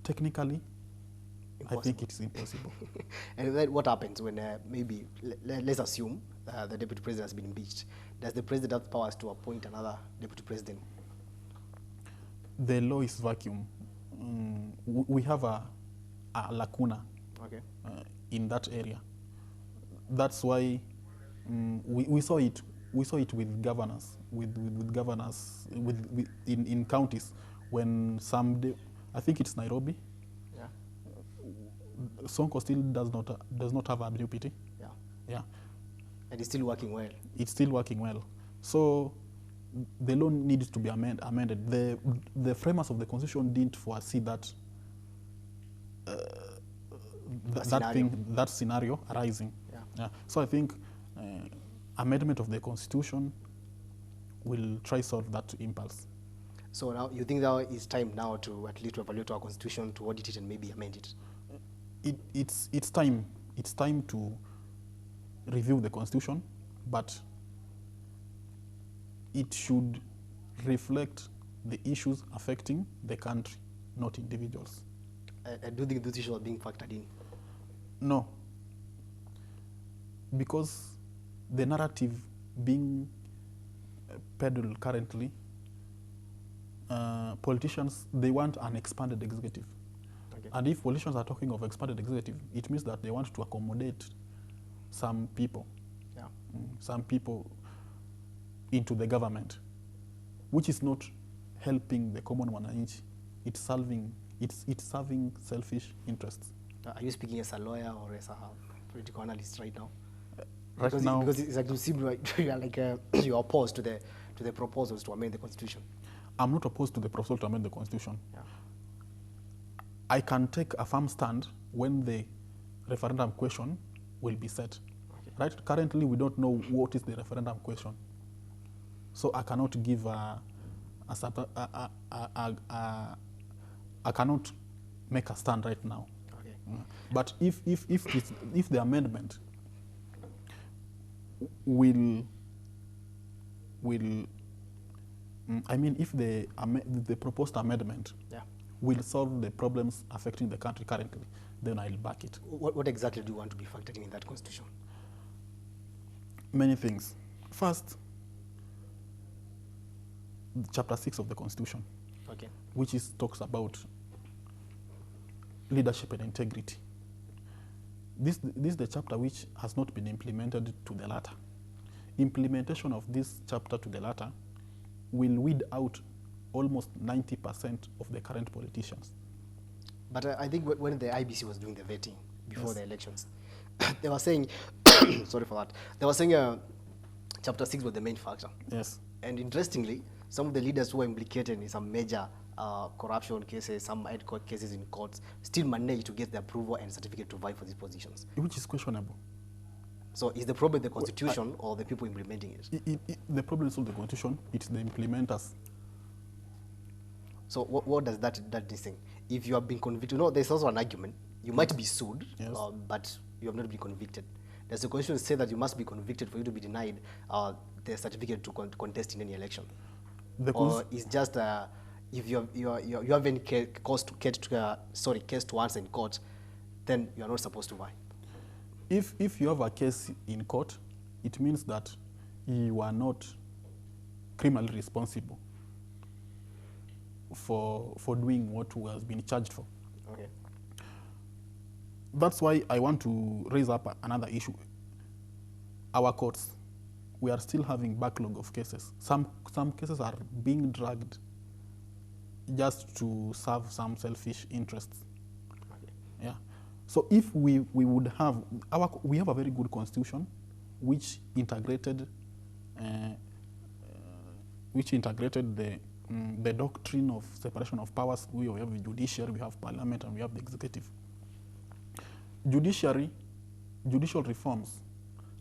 [SPEAKER 2] technically, impossible. I think it is impossible.
[SPEAKER 1] And then what happens when maybe let's assume the deputy president has been impeached? Does the president have powers to appoint another deputy president?
[SPEAKER 2] The law is vacuum. We have a lacuna in that area. That's why we saw it. We saw it with governors, with governors in counties when I think it's Nairobi.
[SPEAKER 1] Yeah.
[SPEAKER 2] Sonko still does not have a deputy.
[SPEAKER 1] Yeah.
[SPEAKER 2] Yeah.
[SPEAKER 1] And it's still working well.
[SPEAKER 2] It's still working well. So the law needs to be amended. The framers of the Constitution didn't foresee that that scenario arising.
[SPEAKER 1] Yeah.
[SPEAKER 2] Yeah. So I think amendment of the Constitution will try solve that impulse.
[SPEAKER 1] So now you think that it's time now to at least evaluate our Constitution, to audit it and maybe amend it?
[SPEAKER 2] It's time. It's time to review the Constitution, but it should reflect the issues affecting the country, not individuals.
[SPEAKER 1] I do think those issues are being factored in.
[SPEAKER 2] No, because the narrative being peddled currently, politicians, they want an expanded executive.
[SPEAKER 1] Okay.
[SPEAKER 2] And if politicians are talking of expanded executive, it means that they want to accommodate some people,
[SPEAKER 1] Yeah.
[SPEAKER 2] some people into the government, which is not helping the common wananchi. It's serving selfish interests.
[SPEAKER 1] Are you speaking as a lawyer or as a political analyst right now?
[SPEAKER 2] Right now,
[SPEAKER 1] because it's like you seem like you are like you are opposed to the proposals to amend the Constitution.
[SPEAKER 2] I'm not opposed to the proposal to amend the Constitution.
[SPEAKER 1] Yeah.
[SPEAKER 2] I can take a firm stand when the referendum question will be set.
[SPEAKER 1] Okay.
[SPEAKER 2] Right? Currently, we don't know what is the referendum question, so I cannot give I cannot make a stand right now.
[SPEAKER 1] Okay.
[SPEAKER 2] But if the amendment will I mean, if the proposed amendment will solve the problems affecting the country currently, then I'll back it.
[SPEAKER 1] What exactly do you want to be factoring in that Constitution?
[SPEAKER 2] Many things. First, Chapter 6 of the Constitution,
[SPEAKER 1] Okay.
[SPEAKER 2] which talks about leadership and integrity. This is the chapter which has not been implemented to the latter. Implementation of this chapter to the latter will weed out almost 90% of the current politicians.
[SPEAKER 1] But I think when the IBC was doing the vetting before the elections, they were saying, sorry for that, they were saying Chapter 6 was the main factor.
[SPEAKER 2] Yes.
[SPEAKER 1] And interestingly, some of the leaders who were implicated in some major corruption cases, some high court cases in courts, still managed to get the approval and certificate to vie for these positions.
[SPEAKER 2] Which is questionable.
[SPEAKER 1] So is the problem the Constitution or the people implementing it?
[SPEAKER 2] The problem is not the Constitution, it's the implementers.
[SPEAKER 1] So what does that thing? If you have been convicted, no, there's also an argument. You might be sued,
[SPEAKER 2] Yes.
[SPEAKER 1] But you have not been convicted. Does the Constitution say that you must be convicted for you to be denied the certificate to contest in any election? Or is just if you have any case to answer in court, then you are not supposed to vie?
[SPEAKER 2] If you have a case in court, it means that you are not criminally responsible for doing what has been charged for.
[SPEAKER 1] Okay.
[SPEAKER 2] That's why I want to raise up another issue. Our courts, we are still having backlog of cases. Some cases are being dragged just to serve some selfish interests.
[SPEAKER 1] Okay.
[SPEAKER 2] Yeah. So if we would have we have a very good constitution, which integrated the doctrine of separation of powers. We have the judiciary, we have parliament, and we have the executive. Judicial reforms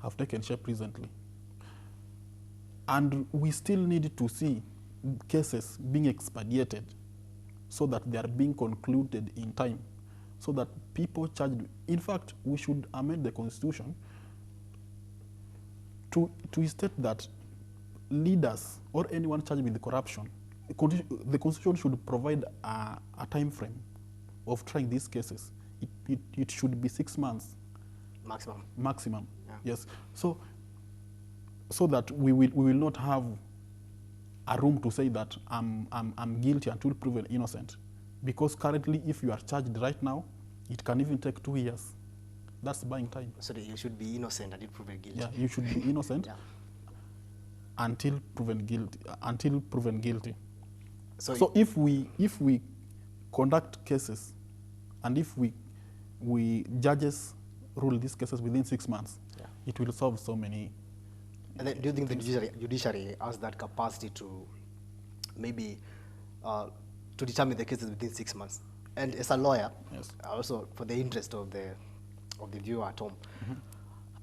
[SPEAKER 2] have taken shape recently, and we still need to see cases being expedited so that they are being concluded in time, so that people charged, in fact, we should amend the constitution to state that leaders or anyone charged with corruption, the constitution should provide a time frame of trying these cases. It should be 6 months. Maximum. Yeah. Yes. So that we will not have a room to say that I'm guilty until proven innocent. Because currently, if you are charged right now, it can even take 2 years. That's buying time.
[SPEAKER 1] So you should be innocent until proven guilty.
[SPEAKER 2] Yeah, you should be innocent until proven guilty. So if we conduct cases, and if we judges rule these cases within 6 months, it will solve so many
[SPEAKER 1] And then do you think the judiciary has that capacity to maybe to determine the cases within 6 months? And as a lawyer,
[SPEAKER 2] Yes.
[SPEAKER 1] Also for the interest of the viewer at home,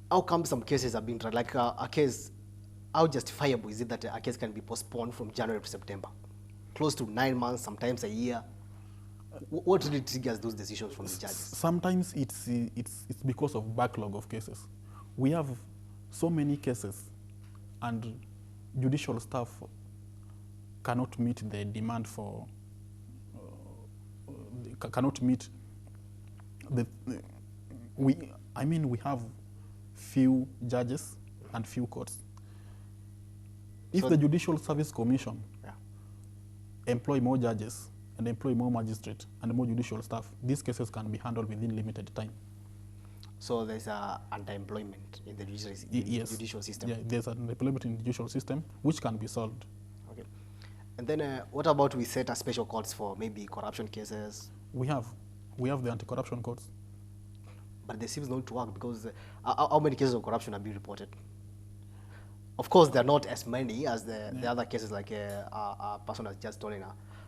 [SPEAKER 1] how come some cases have been tried? Like a case, how justifiable is it that a case can be postponed from January to September? Close to 9 months, sometimes a year. What really triggers those decisions from the judges?
[SPEAKER 2] Sometimes it's because of backlog of cases. We have so many cases, and judicial staff cannot meet the demand for, cannot meet the, we have few judges and few courts. If
[SPEAKER 1] So
[SPEAKER 2] the Judicial Service Commission employ more judges and employ more magistrates and more judicial staff, these cases can be handled within limited time.
[SPEAKER 1] So there's underemployment in the judicial system.
[SPEAKER 2] Yeah, there's an underemployment in the judicial system which can be solved.
[SPEAKER 1] Okay. And then what about we set a special courts for maybe corruption cases?
[SPEAKER 2] We have the anti-corruption courts.
[SPEAKER 1] But they seems not to work because how many cases of corruption have been reported? Of course, they're not as many as the other cases, like a person has just stolen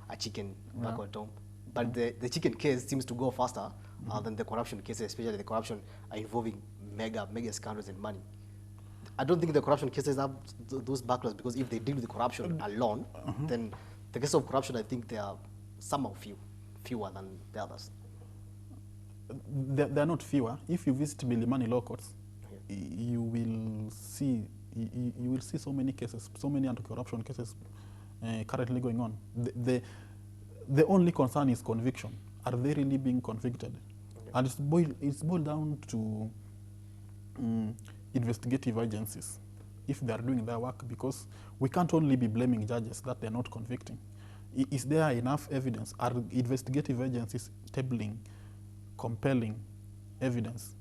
[SPEAKER 1] a chicken back at home. But the chicken case seems to go faster than the corruption cases, especially the corruption involving mega scandals and money. I don't think the corruption cases have those backlogs, because if they deal with the corruption alone, then the cases of corruption, I think they are somehow fewer than the others.
[SPEAKER 2] They're not fewer. If you visit Milimani law courts, you will see so many cases, so many anti-corruption cases currently going on. The only concern is conviction. Are they really being convicted? Okay. And it's boiled down to investigative agencies, if they are doing their work, because we can't only be blaming judges that they're not convicting. Is there enough evidence? Are investigative agencies tabling compelling evidence?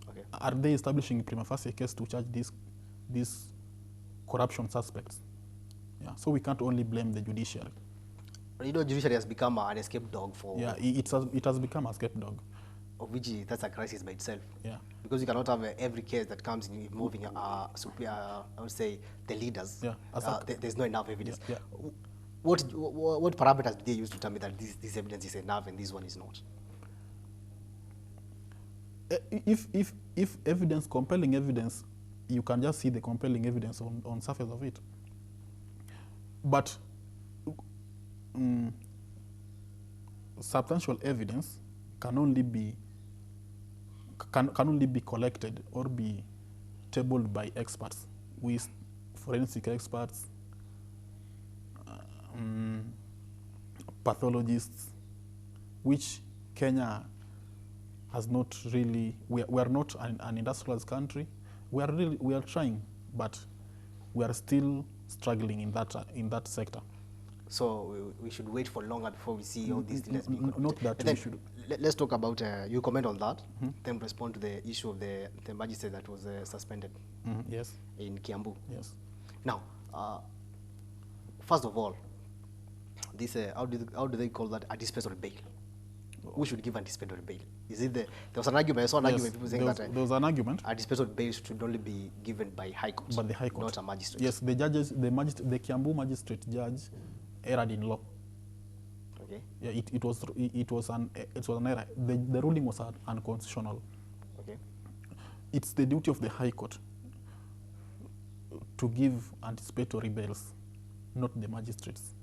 [SPEAKER 1] Okay.
[SPEAKER 2] Are they establishing prima facie case to charge these corruption suspects? Yeah. So we can't only blame the judiciary.
[SPEAKER 1] You know, judiciary has become an escape dog for...
[SPEAKER 2] Yeah, it has become a scapegoat.
[SPEAKER 1] Of which that's a crisis by itself.
[SPEAKER 2] Yeah.
[SPEAKER 1] Because you cannot have every case that comes involving I would say the leaders.
[SPEAKER 2] Yeah.
[SPEAKER 1] There's not enough evidence.
[SPEAKER 2] Yeah.
[SPEAKER 1] What parameters do they use to tell me that this evidence is enough and this one is not?
[SPEAKER 2] If evidence, compelling evidence, you can just see the compelling evidence on surface of it. But substantial evidence can only be collected or be tabled by experts, with forensic experts, pathologists, which Kenya has not really. We are not an industrialized country. We are trying, but we are still struggling in that sector.
[SPEAKER 1] So we should wait for longer before we see all these delays.
[SPEAKER 2] Not that we should.
[SPEAKER 1] Let's talk about, you comment on that, then respond to the issue of the magistrate that was suspended
[SPEAKER 2] yes.
[SPEAKER 1] in Kiambu.
[SPEAKER 2] Yes.
[SPEAKER 1] Now, first of all, this how do they call that, anticipatory bail? Who should give anticipatory bail? Is it there was an argument, I saw an argument, people saying that
[SPEAKER 2] there was an argument.
[SPEAKER 1] Anticipatory bail should only be given by High Court,
[SPEAKER 2] but the High Court,
[SPEAKER 1] not a magistrate.
[SPEAKER 2] Yes, the Kiambu magistrate judge erred in law.
[SPEAKER 1] Okay.
[SPEAKER 2] Yeah, it was an error. The ruling was unconstitutional.
[SPEAKER 1] Okay.
[SPEAKER 2] It's the duty of the High Court to give anticipatory bails, not the magistrates.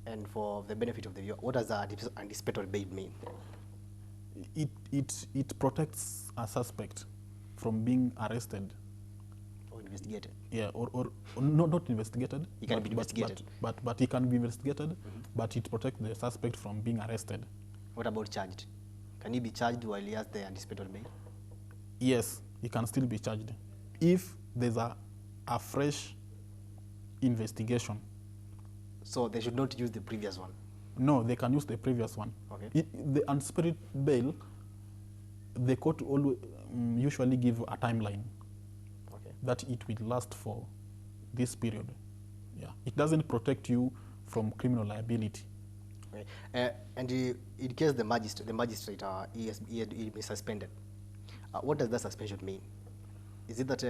[SPEAKER 1] And for the benefit of the viewer, what does anticipatory bail mean?
[SPEAKER 2] It protects a suspect from being arrested
[SPEAKER 1] or investigated.
[SPEAKER 2] Yeah, or not investigated.
[SPEAKER 1] He can be investigated.
[SPEAKER 2] But he can be investigated, but it protects the suspect from being arrested.
[SPEAKER 1] What about charged? Can he be charged while he has the anticipatory bail?
[SPEAKER 2] Yes, he can still be charged if there's a fresh investigation.
[SPEAKER 1] So they should not use the previous one?
[SPEAKER 2] No, they can use the previous one.
[SPEAKER 1] Okay.
[SPEAKER 2] The anticipatory bail, the court usually give a timeline.
[SPEAKER 1] Okay.
[SPEAKER 2] That it will last for this period. Yeah, it doesn't protect you from criminal liability.
[SPEAKER 1] Okay. And in case the magistrate he be suspended, what does that suspension mean? Is it that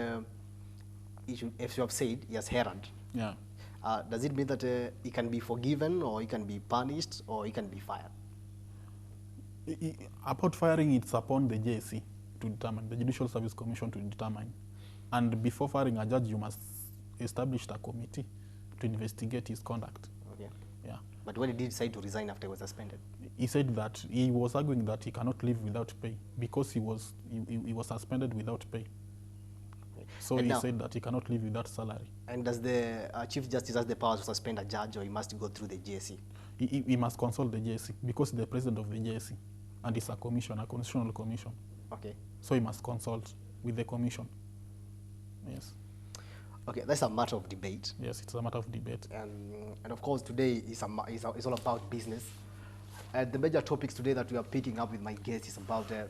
[SPEAKER 1] if you have said he has erred,
[SPEAKER 2] Yeah.
[SPEAKER 1] Does it mean that he can be forgiven, or he can be punished, or he can be fired?
[SPEAKER 2] About firing, it's upon the JSC to determine, the Judicial Service Commission to determine. And before firing a judge, you must establish a committee to investigate his conduct.
[SPEAKER 1] Okay.
[SPEAKER 2] Yeah.
[SPEAKER 1] But when did he decide to resign after he was suspended?
[SPEAKER 2] He said that he was arguing that he cannot leave without pay because he was suspended without pay. So
[SPEAKER 1] and
[SPEAKER 2] he
[SPEAKER 1] now,
[SPEAKER 2] said that he cannot leave without salary.
[SPEAKER 1] And does the Chief Justice has the power to suspend a judge, or he must go through the JSC?
[SPEAKER 2] He must consult the JSC because he's the president of the JSC, and it's a commission, a constitutional commission.
[SPEAKER 1] Okay.
[SPEAKER 2] So he must consult with the commission. Yes.
[SPEAKER 1] Okay, that's a matter of debate.
[SPEAKER 2] Yes, it's a matter of debate.
[SPEAKER 1] And of course, today is all about business. And the major topics today that we are picking up with my guests is about the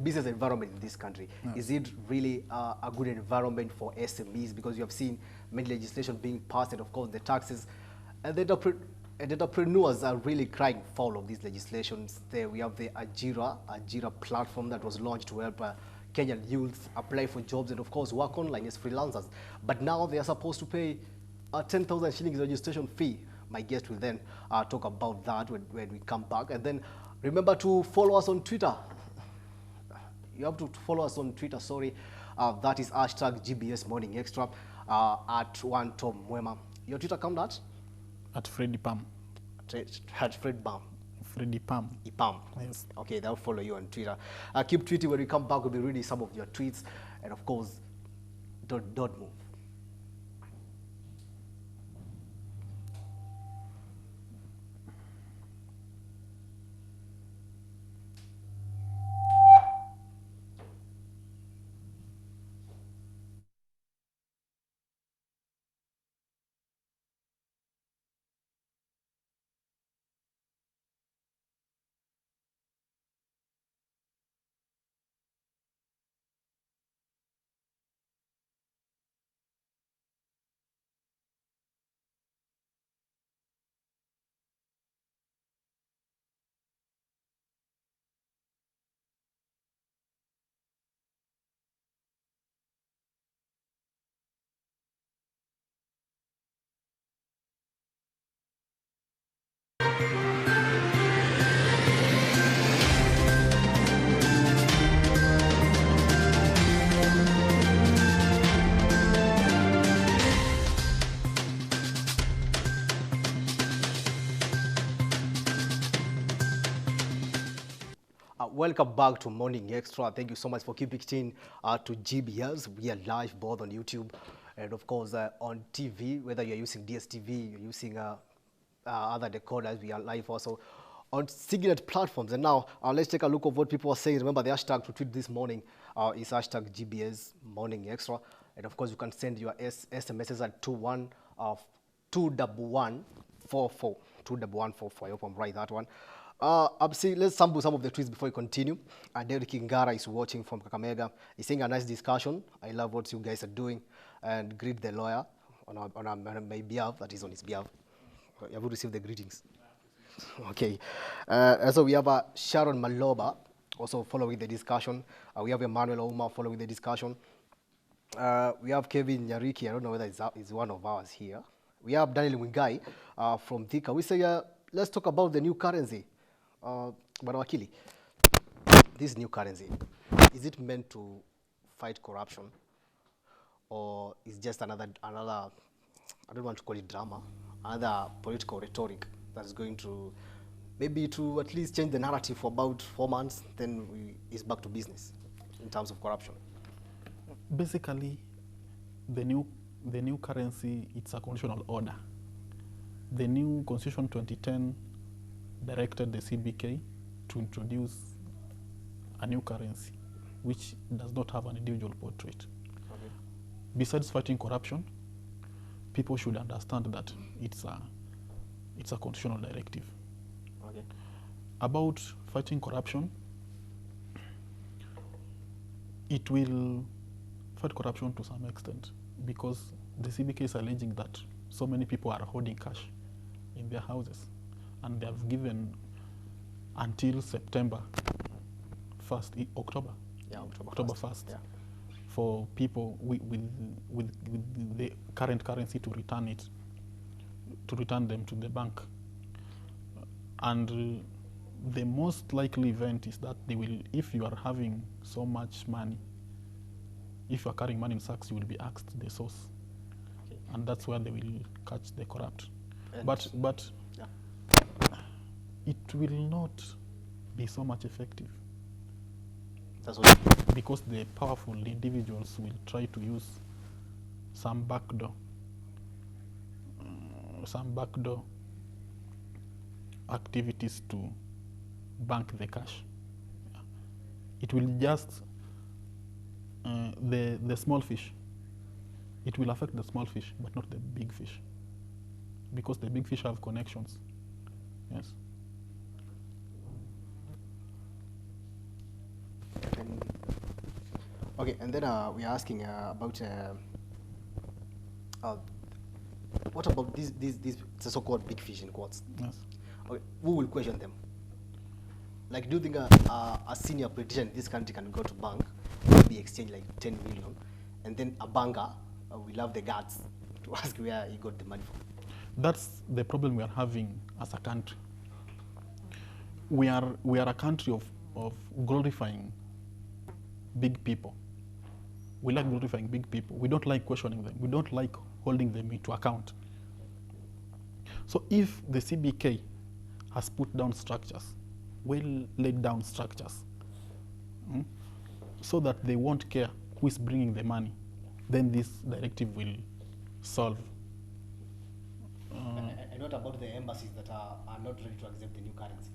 [SPEAKER 1] business environment in this country. Yes. Is it really a good environment for SMEs? Because you have seen many legislation being passed, and of course the taxes, and the entrepreneurs are really crying foul of these legislations. There we have the Ajira platform that was launched to help Kenyan youth apply for jobs and of course work online as freelancers. But now they are supposed to pay a 10,000 shillings registration fee. My guest will then talk about that when we come back. And then remember to follow us on Twitter. You have to follow us on Twitter, sorry. That is #GBS Morning Extra at one Tom Mwema. Your Twitter account at?
[SPEAKER 2] At Freddy Pam.
[SPEAKER 1] At Fred Bam.
[SPEAKER 2] Freddy Pam.
[SPEAKER 1] Ipam.
[SPEAKER 2] Yes.
[SPEAKER 1] Okay, they'll follow you on Twitter. Keep tweeting. When we come back, we'll be reading some of your tweets. And of course, don't move. Welcome back to Morning Extra. Thank you so much for keeping in to GBS. We are live both on YouTube and of course on TV, whether you're using DSTV, you're using other decoders, we are live also on Signet platforms. And now let's take a look at what people are saying. Remember the hashtag to tweet this morning is #GBS Morning Extra. And of course you can send your SMSs at 21144. 21144. I hope I'm right, that one. Let's sample some of the tweets before we continue. Derek Ngara is watching from Kakamega. He's saying a nice discussion. I love what you guys are doing. And greet the lawyer on my behalf, that is on his behalf. You have received the greetings. Okay. So we have Sharon Maloba also following the discussion. We have Emmanuel Ouma following the discussion. We have Kevin Nyariki. I don't know whether it's one of ours here. We have Daniel Wingai from Thika. We say, let's talk about the new currency. Wakili, this new currency, is it meant to fight corruption, or is just another, I don't want to call it drama, another political rhetoric that's going to maybe to at least change the narrative for about 4 months, then it's back to business in terms of corruption?
[SPEAKER 2] Basically, the new currency, it's a constitutional order. The new Constitution 2010 directed the CBK to introduce a new currency, which does not have an individual portrait. Okay. Besides fighting corruption, people should understand that it's a constitutional directive. Okay. About fighting corruption, it will fight corruption to some extent because the CBK is alleging that so many people are holding cash in their houses, and they have given until September 1st, October 1st, for people with the current currency to return them to the bank. And the most likely event is that they will, if you are having so much money, if you are carrying money in sacks, you will be asked the source. Okay. And that's where they will catch the corrupt. And but yeah, it will not be so much effective.
[SPEAKER 1] That's what
[SPEAKER 2] because the powerful individuals will try to use some backdoor activities to bank the cash. It will just the small fish. It will affect the small fish, but not the big fish, because the big fish have connections. Yes.
[SPEAKER 1] Okay, and then we are asking about what about these the so-called big fish in quotes?
[SPEAKER 2] Yes.
[SPEAKER 1] Okay, who will question them? Like, do you think a senior politician in this country can go to bank, maybe exchange like 10 million, and then a banker will have the guts to ask where he got the money from?
[SPEAKER 2] That's the problem we are having as a country. We are a country of glorifying big people. We like glorifying big people. We don't like questioning them. We don't like holding them into account. So if the CBK has put down structures, well laid down structures, so that they won't care who is bringing the money, then this directive will solve.
[SPEAKER 1] And what about the embassies that are not ready to accept the new currency?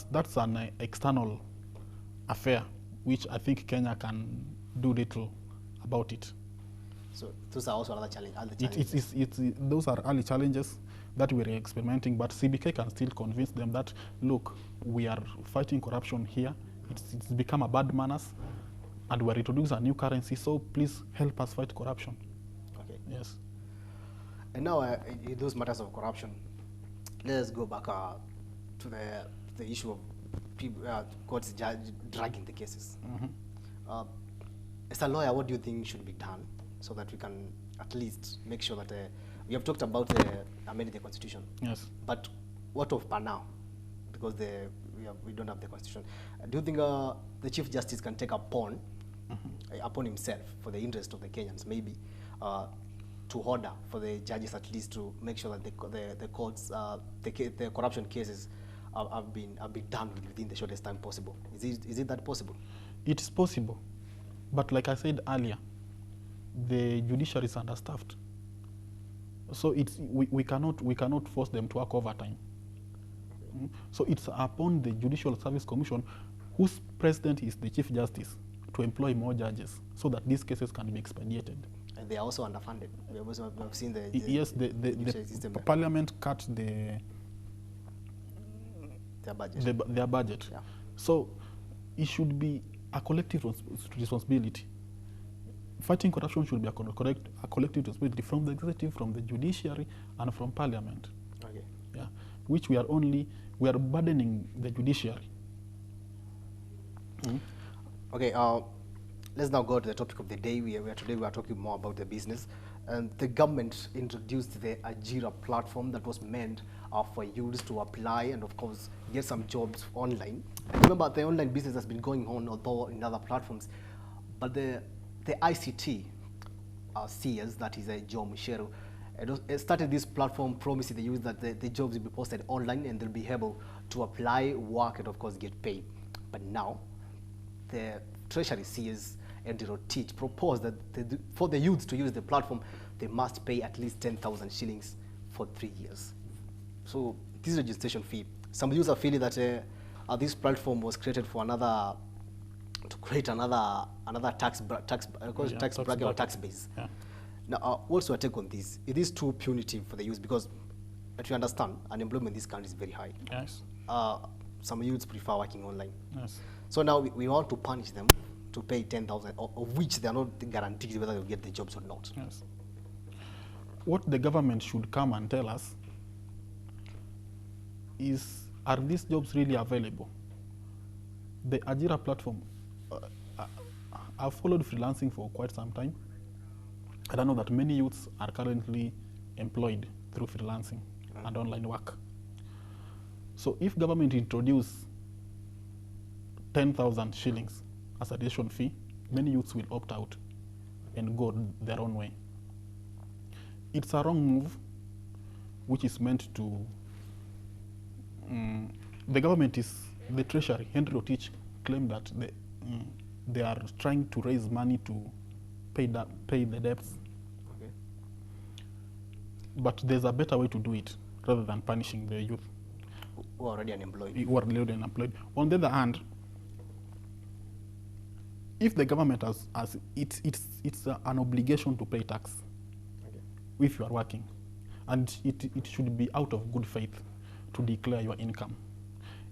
[SPEAKER 2] That's an external affair, which I think Kenya can do little about it.
[SPEAKER 1] So those are also other challenges.
[SPEAKER 2] Those are early challenges that we're experimenting, but CBK can still convince them that, look, we are fighting corruption here. It's become a bad manners, and we're introducing a new currency, so please help us fight corruption.
[SPEAKER 1] Okay.
[SPEAKER 2] Yes.
[SPEAKER 1] And now, in those matters of corruption, let's go back to the issue of people, courts dragging the cases.
[SPEAKER 2] Mm-hmm.
[SPEAKER 1] As a lawyer, what do you think should be done so that we can at least make sure that we have talked about amending the constitution?
[SPEAKER 2] Yes.
[SPEAKER 1] But what of per now? Because we don't have the constitution. Do you think the Chief Justice can take upon himself, for the interest of the Kenyans, maybe, to order for the judges at least to make sure that the courts, the corruption cases have been done within the shortest time possible? Is it that possible?
[SPEAKER 2] It is possible, but like I said earlier, the judiciary is understaffed. So we cannot force them to work overtime. So it's upon the Judicial Service Commission, whose president is the Chief Justice, to employ more judges so that these cases can be expedited.
[SPEAKER 1] And they are also underfunded. We have seen the
[SPEAKER 2] yes, the Parliament cut their budget.
[SPEAKER 1] Yeah.
[SPEAKER 2] So it should be a collective responsibility. Fighting corruption should be a collective responsibility from the executive, from the judiciary, and from Parliament.
[SPEAKER 1] Okay.
[SPEAKER 2] Yeah, which we are burdening the judiciary.
[SPEAKER 1] Okay. Let's now go to the topic of the day. Today we are talking more about the business. And the government introduced the Ajira platform that was meant for youths to apply and, of course, get some jobs online. Remember, the online business has been going on, although in other platforms. But the ICT CS, that is Joe Mucheru, started this platform promising the youth that the jobs will be posted online and they'll be able to apply, work, and, of course, get paid. But now, the Treasury CS and Rotich proposed that for the youths to use the platform, they must pay at least 10,000 shillings for 3 years. So this registration fee, some youths are feeling that this platform was created for to create another tax bracket or tax base.
[SPEAKER 2] Yeah.
[SPEAKER 1] Now, what's your take on this? It is too punitive for the youth because, as you understand, unemployment in this country is very high.
[SPEAKER 2] Yes.
[SPEAKER 1] Some youths prefer working online.
[SPEAKER 2] Yes.
[SPEAKER 1] So now we want to punish them to pay 10,000, of which they are not guaranteed whether they'll get the jobs or not.
[SPEAKER 2] Yes. What the government should come and tell us is, are these jobs really available? The Ajira platform, I've followed freelancing for quite some time. And I know that many youths are currently employed through freelancing and online work. So if government introduce 10,000 shillings as a tuition fee, many youths will opt out and go their own way. It's a wrong move, which is meant to, the government the treasury, Henry Rotich claimed that they are trying to raise money to pay the debts. Okay. But there's a better way to do it rather than punishing the youth
[SPEAKER 1] who are already unemployed.
[SPEAKER 2] On the other hand, if the government it's an obligation to pay tax, okay, if you are working, and it should be out of good faith to declare your income.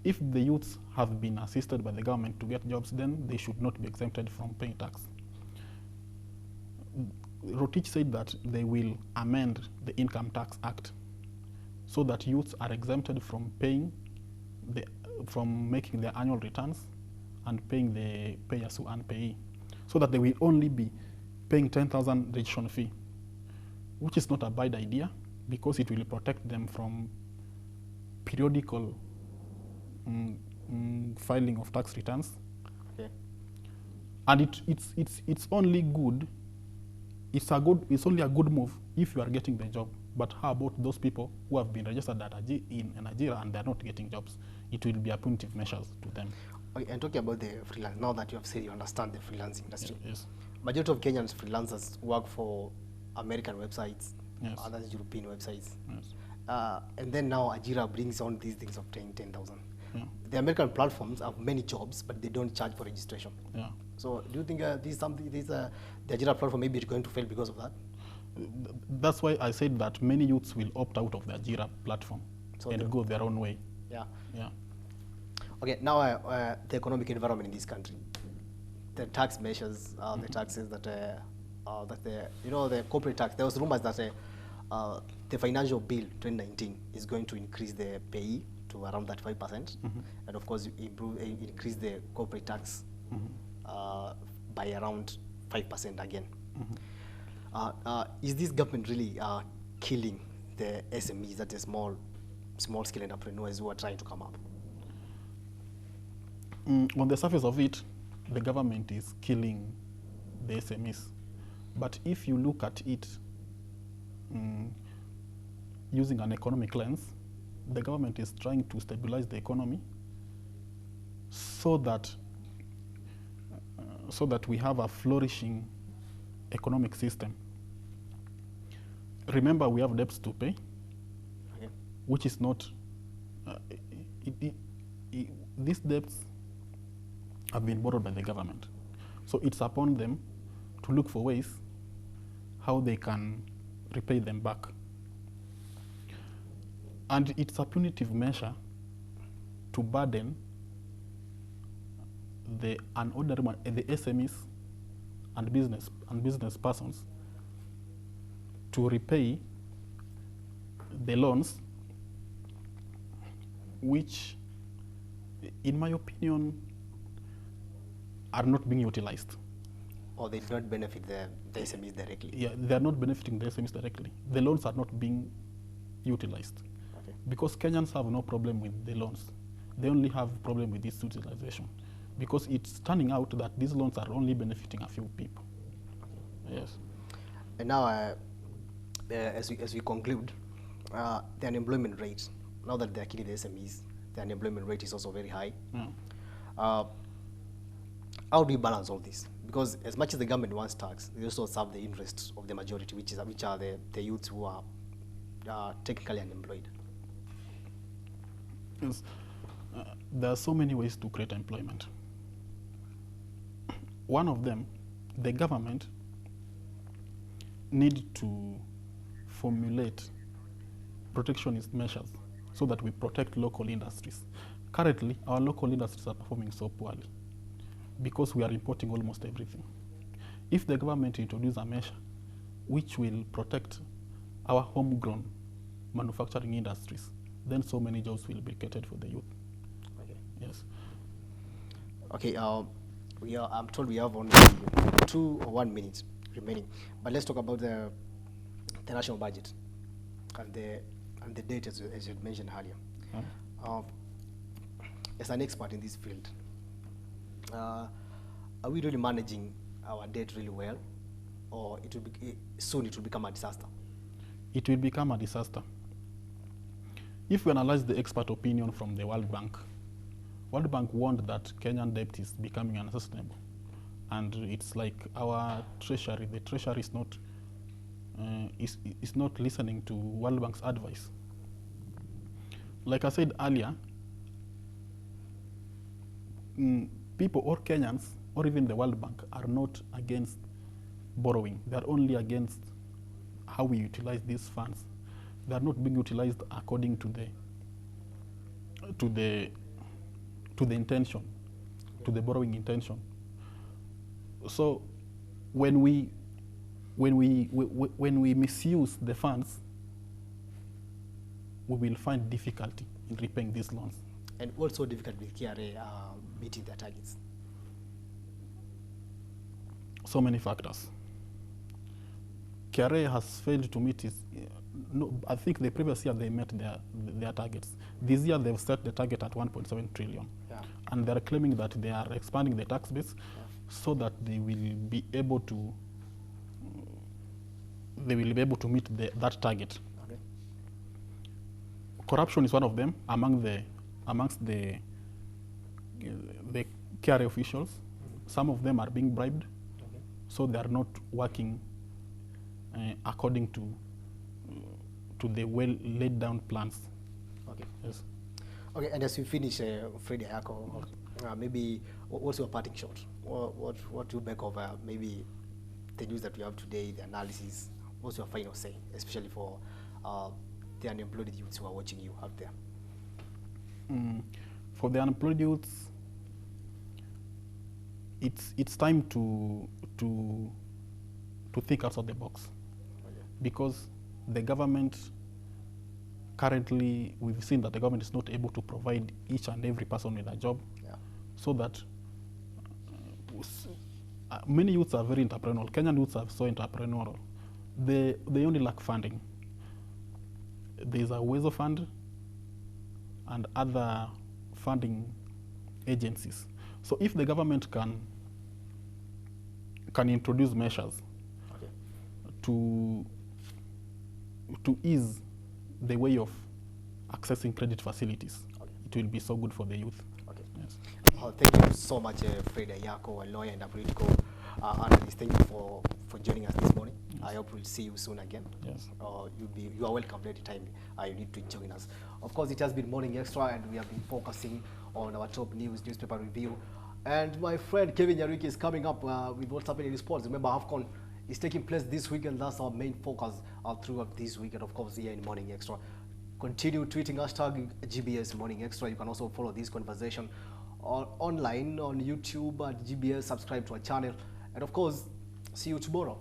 [SPEAKER 2] If the youths have been assisted by the government to get jobs, then they should not be exempted from paying tax. Rotich said that they will amend the Income Tax Act so that youths are exempted from making their annual returns and paying the pay-as-you-earn payee, so that they will only be paying 10,000 registration fee, which is not a bad idea because it will protect them from periodical filing of tax returns. Okay. And it's only good. It's only a good move if you are getting the job. But how about those people who have been registered in Nigeria and they're not getting jobs? It will be a punitive measures to them.
[SPEAKER 1] Okay, and talking about the freelance, now that you have said you understand the freelance industry,
[SPEAKER 2] yes.
[SPEAKER 1] Majority of Kenyans freelancers work for American websites,
[SPEAKER 2] yes,
[SPEAKER 1] other European websites.
[SPEAKER 2] Yes.
[SPEAKER 1] And then now Ajira brings on these things of 10,000.
[SPEAKER 2] Yeah.
[SPEAKER 1] The American platforms have many jobs, but they don't charge for registration.
[SPEAKER 2] Yeah.
[SPEAKER 1] So do you think the Ajira platform maybe is going to fail because of that?
[SPEAKER 2] That's why I said that many youths will opt out of the Ajira platform and go their own way.
[SPEAKER 1] Yeah.
[SPEAKER 2] Yeah.
[SPEAKER 1] Okay, now the economic environment in this country, the tax measures, the taxes that the corporate tax. There was rumors that the financial bill 2019 is going to increase the pay to around that 5%, and of course increase the corporate tax by around 5% again. Is this government really killing the SMEs, that is small-scale entrepreneurs who are trying to come up?
[SPEAKER 2] On the surface of it, the government is killing the SMEs. But if you look at it using an economic lens, the government is trying to stabilize the economy so that we have a flourishing economic system. Remember, we have debts to pay, okay, which is not, these debts have been borrowed by the government. So it's upon them to look for ways how they can repay them back. And it's a punitive measure to burden the SMEs and business persons to repay the loans, which, in my opinion, are not being utilized.
[SPEAKER 1] Or they do not benefit the SMEs directly?
[SPEAKER 2] Yeah, they are not benefiting the SMEs directly. The loans are not being utilized.
[SPEAKER 1] Okay.
[SPEAKER 2] Because Kenyans have no problem with the loans. They only have a problem with this utilization. Because it's turning out that these loans are only benefiting a few people. Okay. Yes.
[SPEAKER 1] And now, as we conclude, the unemployment rate, now that they're killing the SMEs, the unemployment rate is also very high.
[SPEAKER 2] Yeah.
[SPEAKER 1] How do you balance all this? Because as much as the government wants tax, they also serve the interests of the majority, which are the youths who are technically unemployed.
[SPEAKER 2] Yes. There are so many ways to create employment. One of them, the government need to formulate protectionist measures so that we protect local industries. Currently, our local industries are performing so poorly because we are importing almost everything. If the government introduces a measure which will protect our homegrown manufacturing industries, then so many jobs will be created for the youth.
[SPEAKER 1] Okay.
[SPEAKER 2] Yes.
[SPEAKER 1] Okay, I'm told we have only 2 or 1 minute remaining, but let's talk about the national budget and the date as you had mentioned earlier. As an expert in this field, are we really managing our debt really well, or soon it will become a disaster?
[SPEAKER 2] It will become a disaster. If we analyze the expert opinion from the World Bank warned that Kenyan debt is becoming unsustainable. And it's like our treasury, the treasury is not listening to World Bank's advice. Like I said earlier, people or Kenyans or even the World Bank are not against borrowing. They are only against how we utilize these funds. They are not being utilized according to the intention, to the borrowing intention. So when we misuse the funds, we will find difficulty in repaying these loans.
[SPEAKER 1] And also difficulty with KRA meeting their targets.
[SPEAKER 2] So many factors. KRA has failed to meet its. No, I think the previous year they met their targets. This year they've set the target at 1.7 trillion.
[SPEAKER 1] Yeah.
[SPEAKER 2] And they're claiming that they are expanding the tax base so that they will be able to meet that target.
[SPEAKER 1] Okay.
[SPEAKER 2] Corruption is one of them amongst the KRA officials. Some of them are being bribed, so they are not working according to the well laid down plans.
[SPEAKER 1] Okay.
[SPEAKER 2] Yes.
[SPEAKER 1] Okay, and as we finish, Fred Ayako, maybe what's your parting shot? What do you make of maybe the news that we have today, the analysis? What's your final say, especially for the unemployed youths who are watching you out there?
[SPEAKER 2] For the unemployed youths, it's time to think outside the box.
[SPEAKER 1] Okay.
[SPEAKER 2] Because the government, currently, we've seen that the government is not able to provide each and every person with a job, so that many youths are very entrepreneurial. Kenyan youths are so entrepreneurial. They only lack funding. There's a Uwezo Fund and other funding agencies. So if the government can introduce measures to ease the way of accessing credit facilities, it will be so good for the youth.
[SPEAKER 1] Okay.
[SPEAKER 2] Yes.
[SPEAKER 1] Thank you so much, Fred Ayako, a lawyer and a political analyst. Thank you for joining us this morning. Yes. I hope we'll see you soon again.
[SPEAKER 2] Yes.
[SPEAKER 1] You are welcome anytime you need to join us. Of course, it has been Morning Extra, and we have been focusing on our top newspaper review. And my friend Kevin Nyarwiki is coming up with what's happening in sports. Remember, AFCON is taking place this weekend. That's our main focus throughout this weekend, of course, here in Morning Extra. Continue tweeting #GBS Morning Extra. You can also follow this conversation online on YouTube at GBS. Subscribe to our channel. And of course, see you tomorrow.